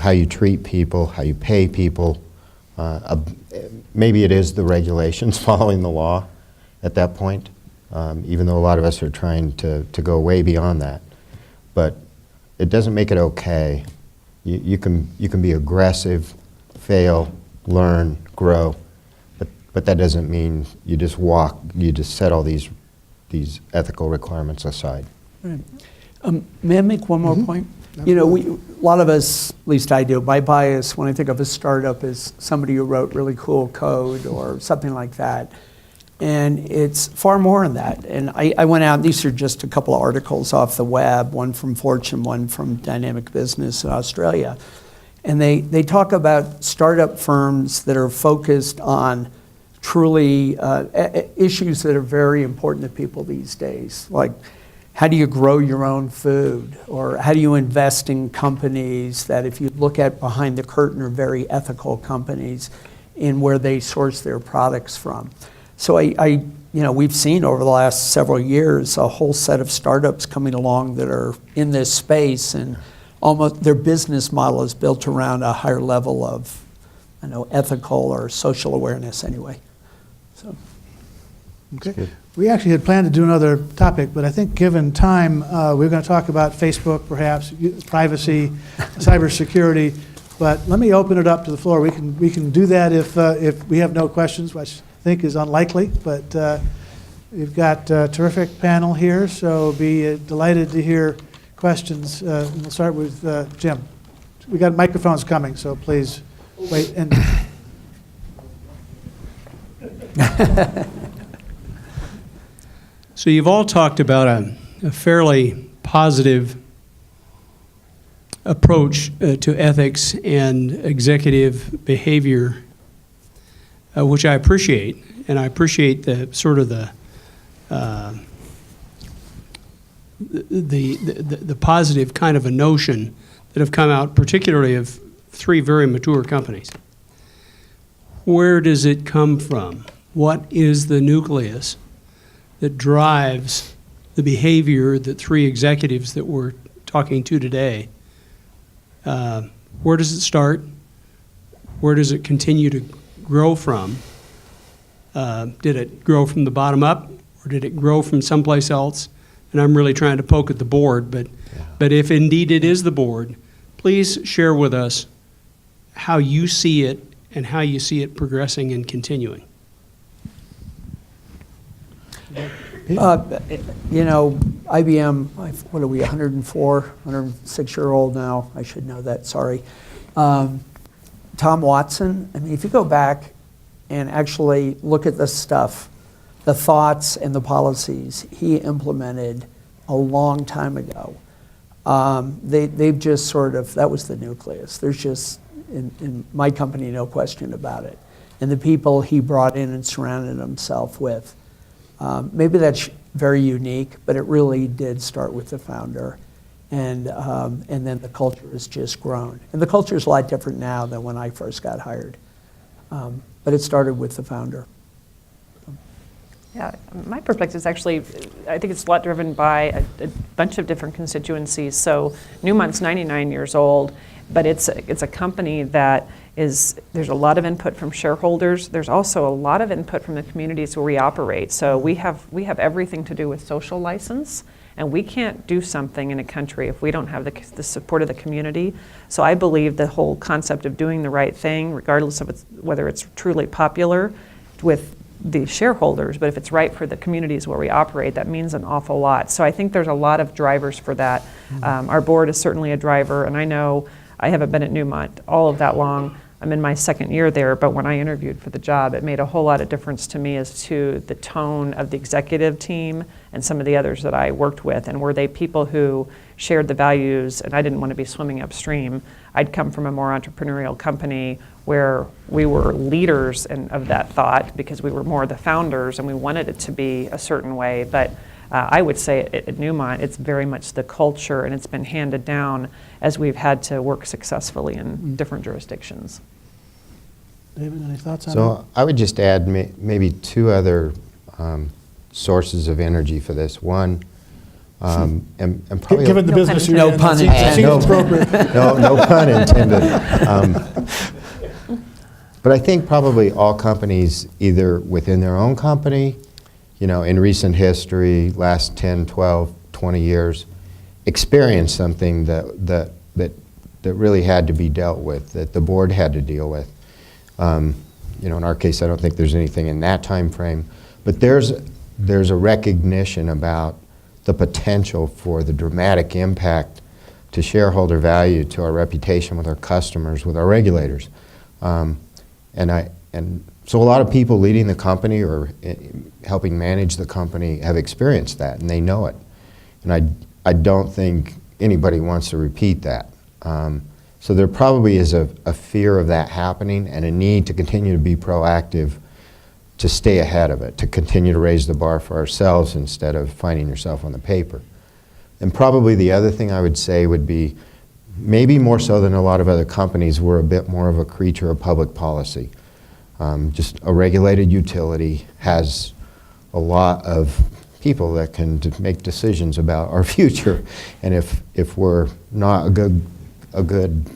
how you treat people, how you pay people. Maybe it is the regulations following the law at that point, even though a lot of us are trying to go way beyond that. But it doesn't make it okay. You can be aggressive, fail, learn, grow, but that doesn't mean you just set all these ethical requirements aside. Right. May I make one more point? A lot of us, at least I do, my bias when I think of a startup is somebody who wrote really cool code or something like that. And it's far more than that. And I went out, these are just a couple of articles off the web, one from Fortune, one from Dynamic Business in Australia. And they talk about startup firms that are focused on truly issues that are very important to people these days, like how do you grow your own food, or how do you invest in companies that, if you look at behind the curtain, are very ethical companies in where they source their products from. So we've seen over the last several years a whole set of startups coming along that are in this space, and almost their business model is built around a higher level of, ethical or social awareness anyway. So. Okay. We actually had planned to do another topic, but I think given time, we're going to talk about Facebook, perhaps, privacy, cybersecurity. But let me open it up to the floor. We can do that if we have no questions, which I think is unlikely. But we've got a terrific panel here, so be delighted to hear questions. We'll start with Jim. We got microphones coming, so please wait. And So you've all talked about a fairly positive approach to ethics and executive behavior, which I appreciate, and I appreciate the sort of the positive kind of a notion that have come out, particularly of 3 very mature companies. Where does it come from? What is the nucleus that drives the behavior that 3 executives that we're talking to today? Where does it start? Where does it continue to grow from? Did it grow from the bottom up, or did it grow from someplace else? And I'm really trying to poke at the board, but if indeed it is the board, please share with us how you see it and how you see it progressing and continuing. IBM, what are we, 104, 106-year-old now? I should know that, sorry. Tom Watson, if you go back and actually look at the stuff, the thoughts and the policies he implemented a long time ago, they've just sort of, that was the nucleus. There's just, in my company, no question about it. And the people he brought in and surrounded himself with. Maybe that's very unique, but it really did start with the founder. And then the culture has just grown. And the culture is a lot different now than when I first got hired. But it started with the founder. Yeah, my perspective is actually, I think it's a lot driven by a bunch of different constituencies. So Newmont's 99 years old, but it's a company that there's a lot of input from shareholders. There's also a lot of input from the communities where we operate. So we have everything to do with social license, and we can't do something in a country if we don't have the support of the community. So I believe the whole concept of doing the right thing, regardless of whether it's truly popular with the shareholders, but if it's right for the communities where we operate, that means an awful lot. So I think there's a lot of drivers for that. Our board is certainly a driver, and I know I haven't been at Newmont all of that long. I'm in my 2nd year there, but when I interviewed for the job, it made a whole lot of difference to me as to the tone of the executive team and some of the others that I worked with. And were they people who shared the values, and I didn't want to be swimming upstream. I'd come from a more entrepreneurial company where we were leaders of that thought because we were more the founders and we wanted it to be a certain way. But I would say at Newmont, it's very much the culture, and it's been handed down as we've had to work successfully in different jurisdictions. David, any thoughts on that? So I would just add maybe 2 other sources of energy for this. One, and probably given the No business pun you're in, intended. that seems No. appropriate. no pun intended. But I think probably all companies, either within their own company, in recent history, last 10, 12, 20 years, experienced something that really had to be dealt with, that the board had to deal with. In our case, I don't think there's anything in that time frame, but there's a recognition about the potential for the dramatic impact to shareholder value, to our reputation with our customers, with our regulators. And so a lot of people leading the company or helping manage the company have experienced that, and they know it. And I don't think anybody wants to repeat that. So So there probably is a fear of that happening and a need to continue to be proactive to stay ahead of it, to continue to raise the bar for ourselves instead of finding yourself on the paper. And probably the other thing I would say would be, maybe more so than a lot of other companies, we're a bit more of a creature of public policy. Just a regulated utility has a lot of people that can make decisions about our future. And if we're not a good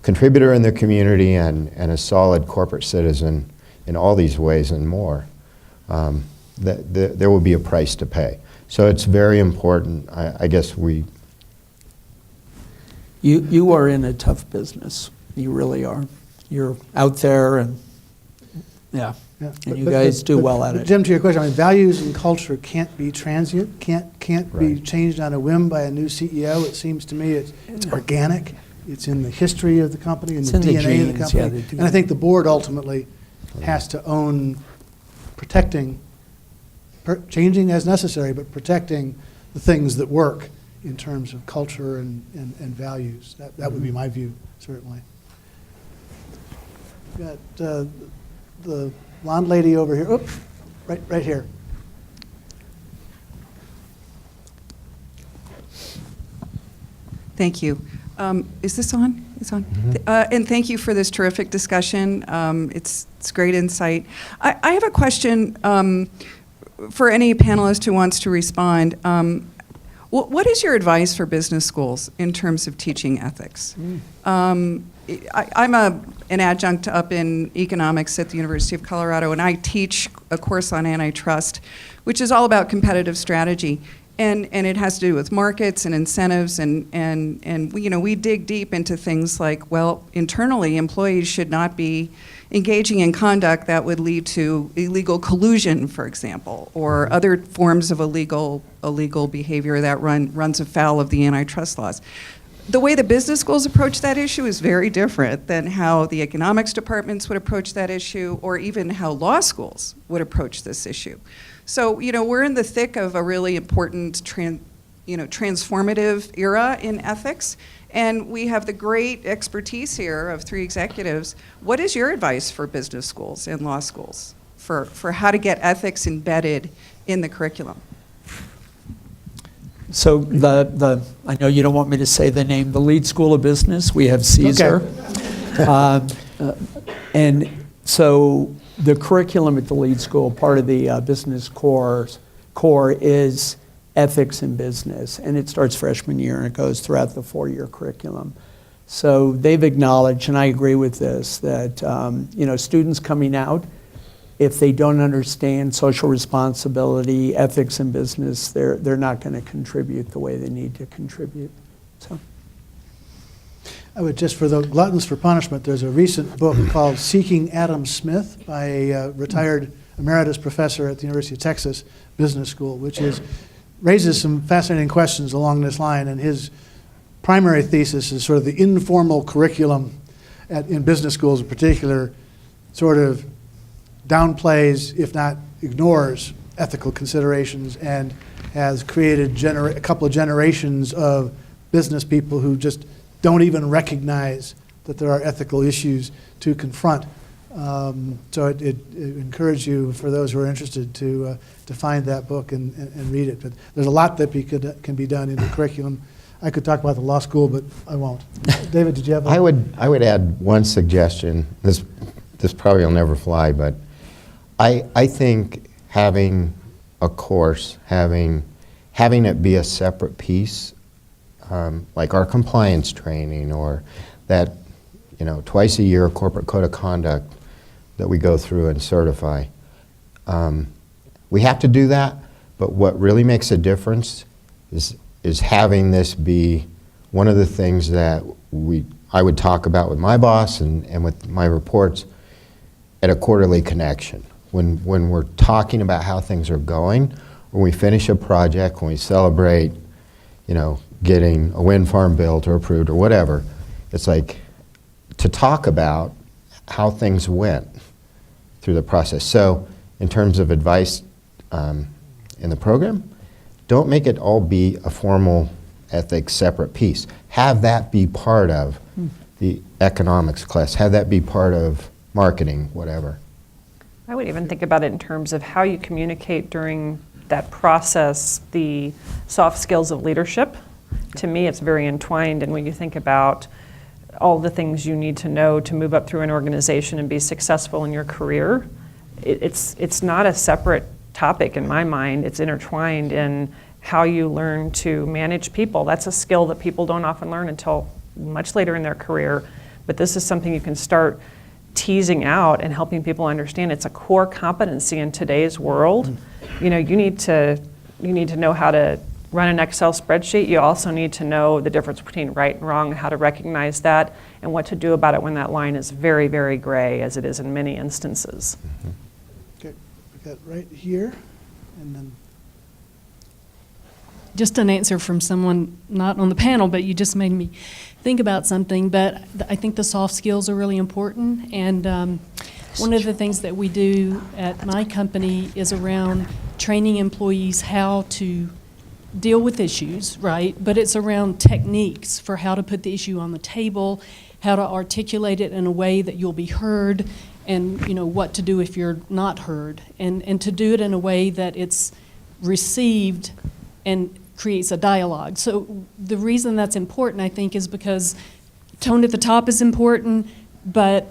contributor in the community and a solid corporate citizen in all these ways and more, there will be a price to pay. So it's very important. I guess You are in a tough business. You really are. You're out there and, yeah, Yeah, and you guys do well at it. Jim, to your question, I mean, values and culture can't be transient, can't be Right. changed on a whim by a new CEO. It seems to me it's organic. It's in the history of the company and It's the in the DNA of the genes, yeah, company. the And I think the board ultimately has to own protecting, changing as necessary, but protecting the things that work in terms of culture and values. That would be my view, certainly. Got the blonde lady over here. Oops, right here. Thank you. Is this on? It's on. And thank you for this terrific discussion. It's great insight. I have a question for any panelist who wants to respond. What is your advice for business schools in terms of teaching ethics? I'm an adjunct up in economics at the University of Colorado, and I teach a course on antitrust, which is all about competitive strategy. And it has to do with markets and incentives, and we dig deep into things like, well, internally, employees should not be engaging in conduct that would lead to illegal collusion, for example, or other forms of illegal behavior that runs afoul of the antitrust laws. The way the business schools approach that issue is very different than how the economics departments would approach that issue, or even how law schools would approach this issue. So, we're in the thick of a really important transformative era in ethics, and we have the great expertise here of three executives. What is your advice for business schools and law schools for how to get ethics embedded in the curriculum? So I know you don't want me to say the name, the lead school of business, we have Caesar. Okay. And so the curriculum at the lead school, part of the business core is ethics in business, and it starts freshman year and it goes throughout the 4-year curriculum. So they've acknowledged, and I agree with this, that students coming out, if they don't understand social responsibility, ethics in business, they're not going to contribute the way they need to contribute. So. I would just, for the gluttons for punishment, there's a recent book called Seeking Adam Smith by a retired emeritus professor at the University of Texas Business School, which raises some fascinating questions along this line. And his primary thesis is sort of the informal curriculum in business schools in particular, sort of downplays, if not ignores, ethical considerations, and has created a couple of generations of business people who just don't even recognize that there are ethical issues to confront. So it encourage you, for those who are interested, to find that book and read it. But there's a lot that can be done in the curriculum. I could talk about the law school, but I won't. David, did you have? I would add one suggestion. This probably will never fly, but I think having a course, having it be a separate piece, like our compliance training, or that twice a year corporate code of conduct that we go through and certify. We have to do that, but what really makes a difference is having this be one of the things that I would talk about with my boss and with my reports at a quarterly connection. When we're talking about how things are going, when we finish a project, when we celebrate, getting a wind farm built or approved or whatever, it's like to talk about how things went through the process. So in terms of advice in the program, don't make it all be a formal ethics separate piece. Have that be part of the economics class, have that be part of marketing, whatever. I would even think about it in terms of how you communicate during that process, the soft skills of leadership. To me, it's very entwined, and when you think about all the things you need to know to move up through an organization and be successful in your career, it's not a separate topic in my mind. It's intertwined in how you learn to manage people. That's a skill that people don't often learn until much later in their career, but this is something you can start teasing out and helping people understand. It's a core competency in today's world. You know, you need to know how to run an Excel spreadsheet. You also need to know the difference between right and wrong, how to recognize that, and what to do about it when that line is very, very gray, as it is in many instances. Okay, we got right here, and then Just an answer from someone not on the panel, but you just made me think about something. But I think the soft skills are really important. And one of the things that we do at my company is around training employees how to deal with issues, right? But it's around techniques for how to put the issue on the table, how to articulate it in a way that you'll be heard, and you know what to do if you're not heard, and to do it in a way that it's received and creates a dialogue. So the reason that's important, I think, is because tone at the top is important, but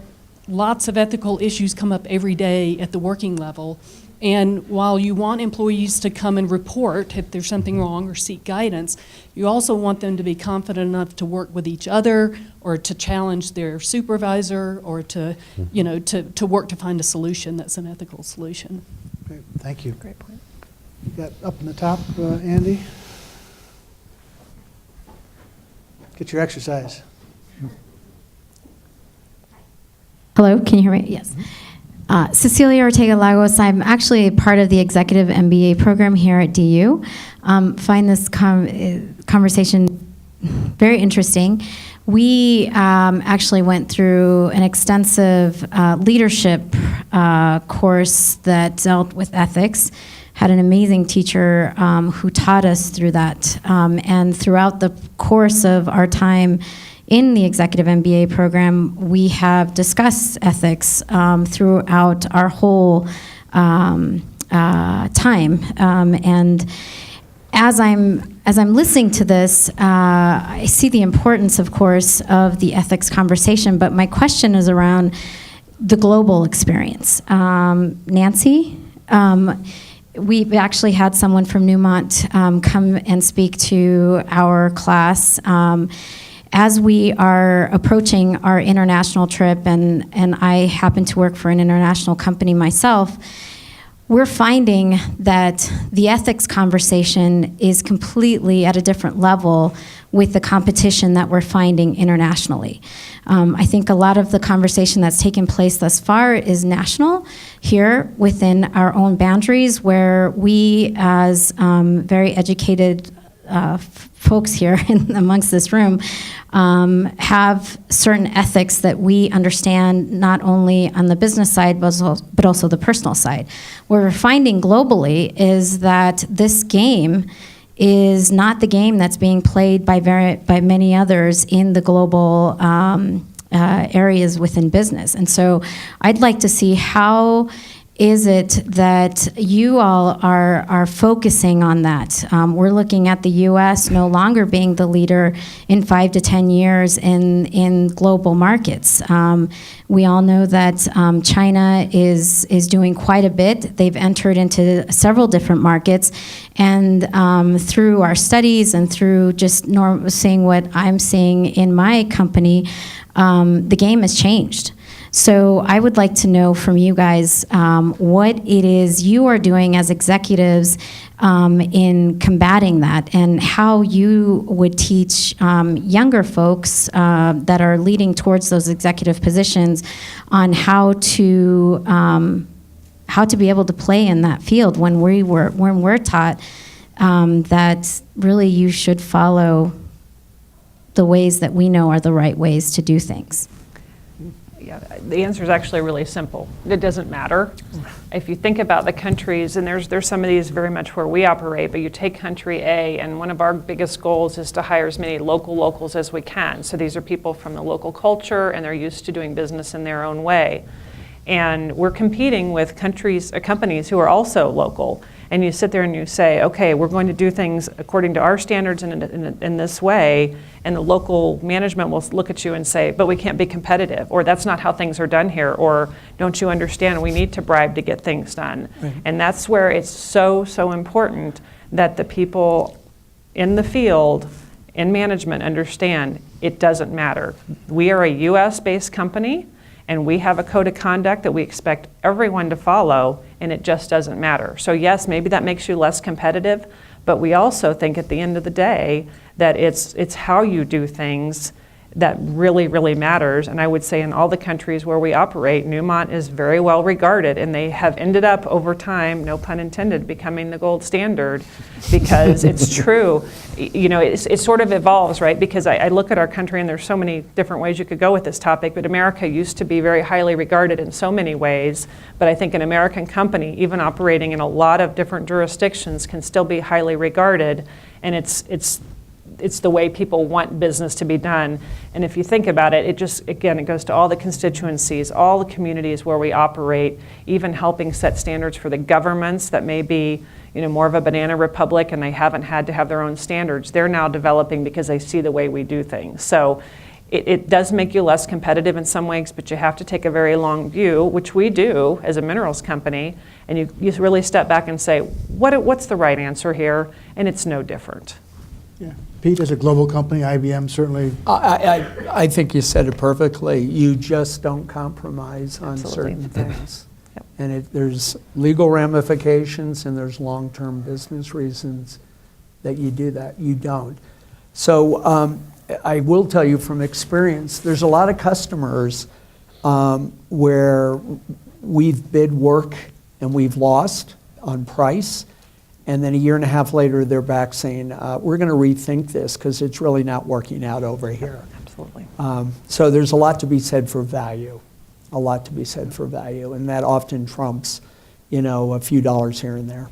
lots of ethical issues come up every day at the working level. And while you want employees to come and report if there's something wrong or seek guidance, you also want them to be confident enough to work with each other or to challenge their supervisor or to, you know, to work to find a solution that's an ethical solution. okay, thank you. Great point. You got up in the top, Andy. Get your exercise. Hello, can you hear me? Yes. Cecilia Ortega Lagos. I'm actually part of the executive MBA program here at DU. Find this conversation very interesting. We actually went through an extensive leadership course that dealt with ethics. Had an amazing teacher who taught us through that. And throughout the course of our time in the Executive MBA program, we have discussed ethics throughout our whole time. And as I'm listening to this, I see the importance, of course, of the ethics conversation. But my question is around the global experience. Nancy, we've actually had someone from Newmont come and speak to our class. As we are approaching our international trip, and I happen to work for an international company myself, we're finding that the ethics conversation is completely at a different level with the competition that we're finding internationally. I think a lot of the conversation that's taken place thus far is national here within our own boundaries, where we as very educated folks here amongst this room have certain ethics that we understand not only on the business side but also the personal side. What we're finding globally is that this game is not the game that's being played by many others in the global areas within business. And so I'd like to see how is it that you all are focusing on that? We're looking at the U.S. no longer being the leader in 5 to 10 years in global markets. We all know that China is doing quite a bit. They've entered into several different markets, and through our studies and through just seeing what I'm seeing in my company, the game has changed. So I would like to know from you guys what it is you are doing as executives in combating that, and how you would teach younger folks that are leading towards those executive positions on how to be able to play in that field when we're taught that really you should follow the ways that we know are the right ways to do things. Yeah, the answer is actually really simple. It doesn't matter. If you think about the countries, and there's some of these very much where we operate, but you take country A, and one of our biggest goals is to hire as many locals as we can. So these are people from the local culture, and they're used to doing business in their own way. And we're competing with companies who are also local. And you sit there and you say, okay, we're going to do things according to our standards in this way, and the local management will look at you and say, but we can't be competitive, or that's not how things are done here, or don't you understand, we need to bribe to get things done. Right. And that's where it's so important that the people in the field, in management, understand it doesn't matter. We are a US-based company, and we have a code of conduct that we expect everyone to follow, and it just doesn't matter. So yes, maybe that makes you less competitive, but we also think at the end of the day that it's how you do things that really matters. And I would say in all the countries where we operate, Newmont is very well regarded, and they have ended up over time, no pun intended, becoming the gold standard, because it's true. You know, it sort of evolves, right? Because I look at our country, and there's so many different ways you could go with this topic, but America used to be very highly regarded in so many ways, but I think an American company, even operating in a lot of different jurisdictions, can still be highly regarded, and it's the way people want business to be done. And if you think about it, it just, again, it goes to all the constituencies, all the communities where we operate, even helping set standards for the governments that may be, you know, more of a banana republic and they haven't had to have their own standards. They're now developing because they see the way we do things. So it does make you less competitive in some ways, but you have to take a very long view, which we do as a minerals company, and you really step back and say, what's the right answer here? And it's no different. Yeah. Pete, as a global company, IBM certainly. I think you said it perfectly. You just don't compromise on Absolutely. certain things. Yep. And there's legal ramifications and there's long-term business reasons that you do that. You don't. So I will tell you from experience, there's a lot of customers where we've bid work and we've lost on price. And then a year and a half later, they're back saying, we're going to rethink this because it's really not working out over here. Absolutely. So there's a lot to be said for value, a lot to be said for value. And that often trumps, you know, a few dollars here and there.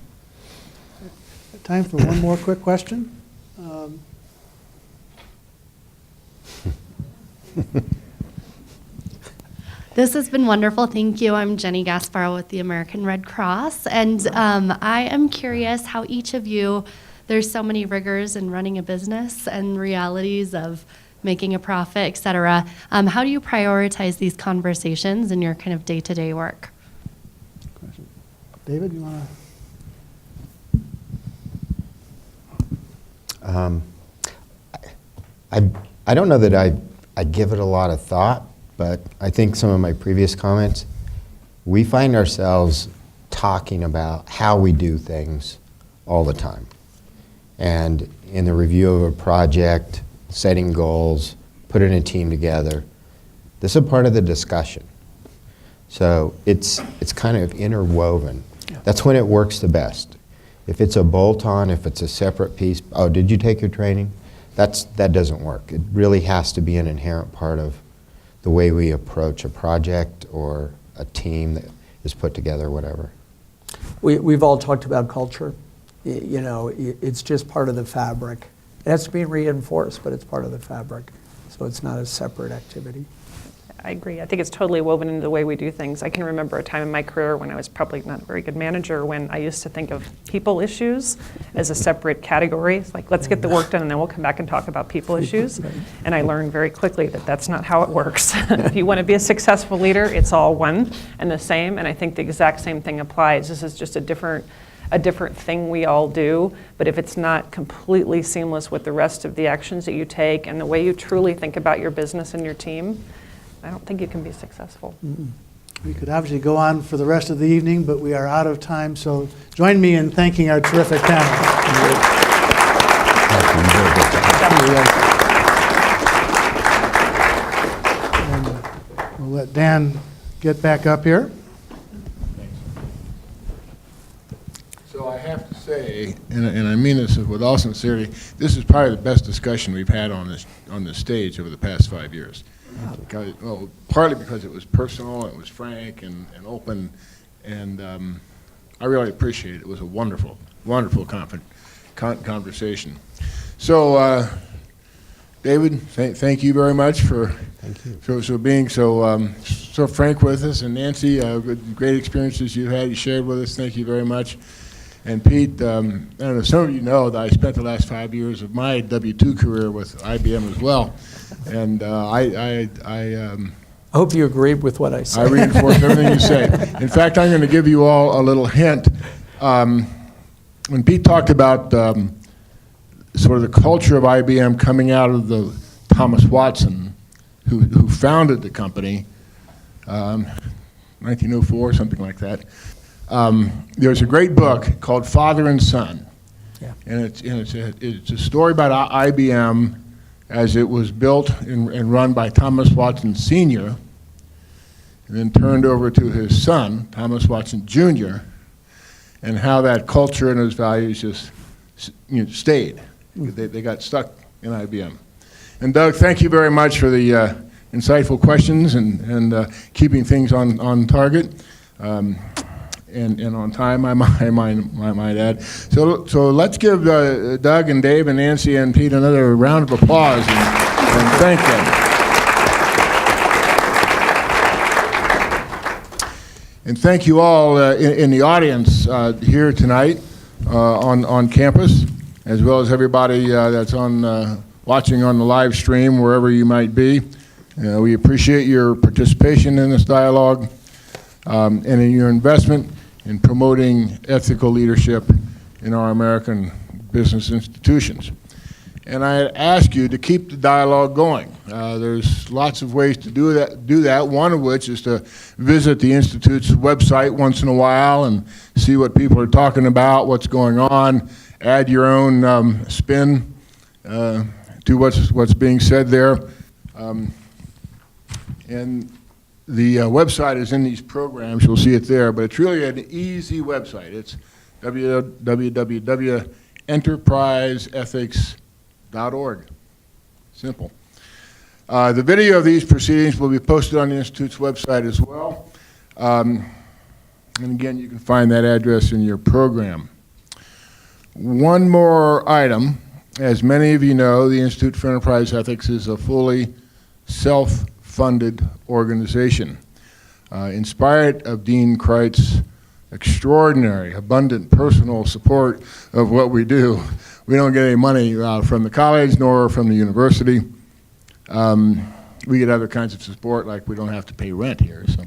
Time for one more quick question. This has been wonderful. Thank you. I'm Jenny Gasparo with the American Red Cross. And I am curious how each of you, there's so many rigors in running a business and realities of making a profit, et cetera. How do you prioritize these conversations in your kind of day-to-day work? David, you want to? I don't know that I give it a lot of thought. But I think some of my previous comments, we find ourselves talking about how we do things all the time. And in the review of a project, setting goals, putting a team together, this is a part of the discussion. So it's kind of interwoven. Yeah. That's when it works the best. If it's a bolt-on, if it's a separate piece, oh, did you take your training? That doesn't work. It really has to be an inherent part of the way we approach a project or a team that is put together, whatever. We've all talked about culture. You know, it's just part of the fabric. It has to be reinforced, but it's part of the fabric. So it's not a separate activity. I agree. I think it's totally woven into the way we do things. I can remember a time in my career when I was probably not a very good manager when I used to think of people issues as a separate category. It's like, let's get the work done and then we'll come back and talk about people issues. And I learned very quickly that that's not how it works. If you want to be a successful leader, it's all one and the same. And I think the exact same thing applies. This is just a different thing we all do, but if it's not completely seamless with the rest of the actions that you take and the way you truly think about your business and your team, I don't think you can be successful. to? We could obviously go on for the rest of the evening, but we are out of time. So join me in thanking our terrific panel. And we'll let Dan get back up here. So I have to say, and I mean this with all sincerity, this is probably the best discussion we've had on this stage over the past 5 years. Well, partly because it was personal, it was frank and open, and I really appreciate it. It was a wonderful, wonderful conversation. So, David, thank you very much for being so frank with us, and Nancy, great experiences you had, you shared with us. Thank you very much. And Pete, I don't know, some of you know that I spent the last 5 years of my W-2 career with IBM as well, and I hope you agreed with what I said. I reinforce everything you say. In fact, I'm going to give you all a little hint. When Pete talked about sort of the culture of IBM coming out of the Thomas Watson, who founded the company, 1904, something like that. There's a great book called Father and Son, and it's a story about IBM as it was built and run by Thomas Watson Sr., and then turned over to his son, Thomas Watson Jr., and how that culture and those values just stayed. They got stuck in IBM. And Doug, thank you very much for the insightful questions and keeping things on target. And on time, I might add. So let's give Doug and Dave and Nancy and Pete another round of applause and thank them. And thank you all in the audience here tonight on campus, as well as everybody that's watching on the live stream, wherever you might be. We appreciate your participation in this dialogue and in your investment in promoting ethical leadership in our American business institutions. And I ask you to keep the dialogue going. There's lots of ways to do that, one of which is to visit the Institute's website once in a while and see what people are talking about, what's going on, add your own spin to what's being said there. And the website is in these programs. You'll see it there, but it's really an easy website. It's www.enterpriseethics.org. Simple. The video of these proceedings will be posted on the Institute's website as well. And again, you can find that address in your program. One more item. As many of you know, the Institute for Enterprise Ethics is a fully self-funded organization. Inspired of Dean Kreit's extraordinary, abundant personal support of what we do, we don't get any money from the college nor from the university. We get other kinds of support, like we don't have to pay rent here. So.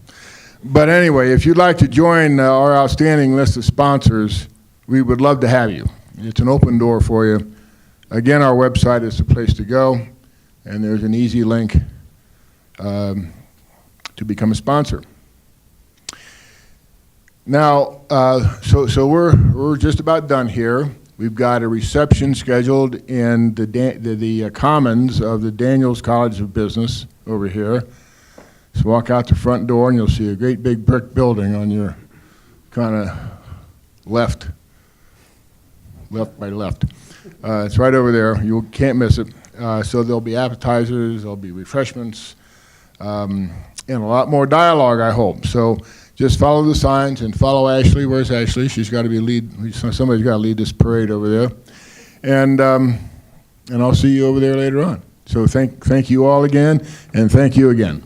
But anyway, if you'd like to join our outstanding list of sponsors, we would love to have you. It's an open door for you. Again, our website is the place to go, and there's an easy link to become a sponsor. Now, so we're just about done here. We've got a reception scheduled in the Commons of the Daniels College of Business over here. So walk out the front door and you'll see a great big brick building on your kind of left by left. It's right over there. You can't miss it. So there'll be appetizers, there'll be refreshments, and a lot more dialogue, I hope. So just follow the signs and follow Ashley. Where's Ashley? She's got to somebody's got to lead this parade over there. And I'll see you over there later on. So thank you all again, and thank you again.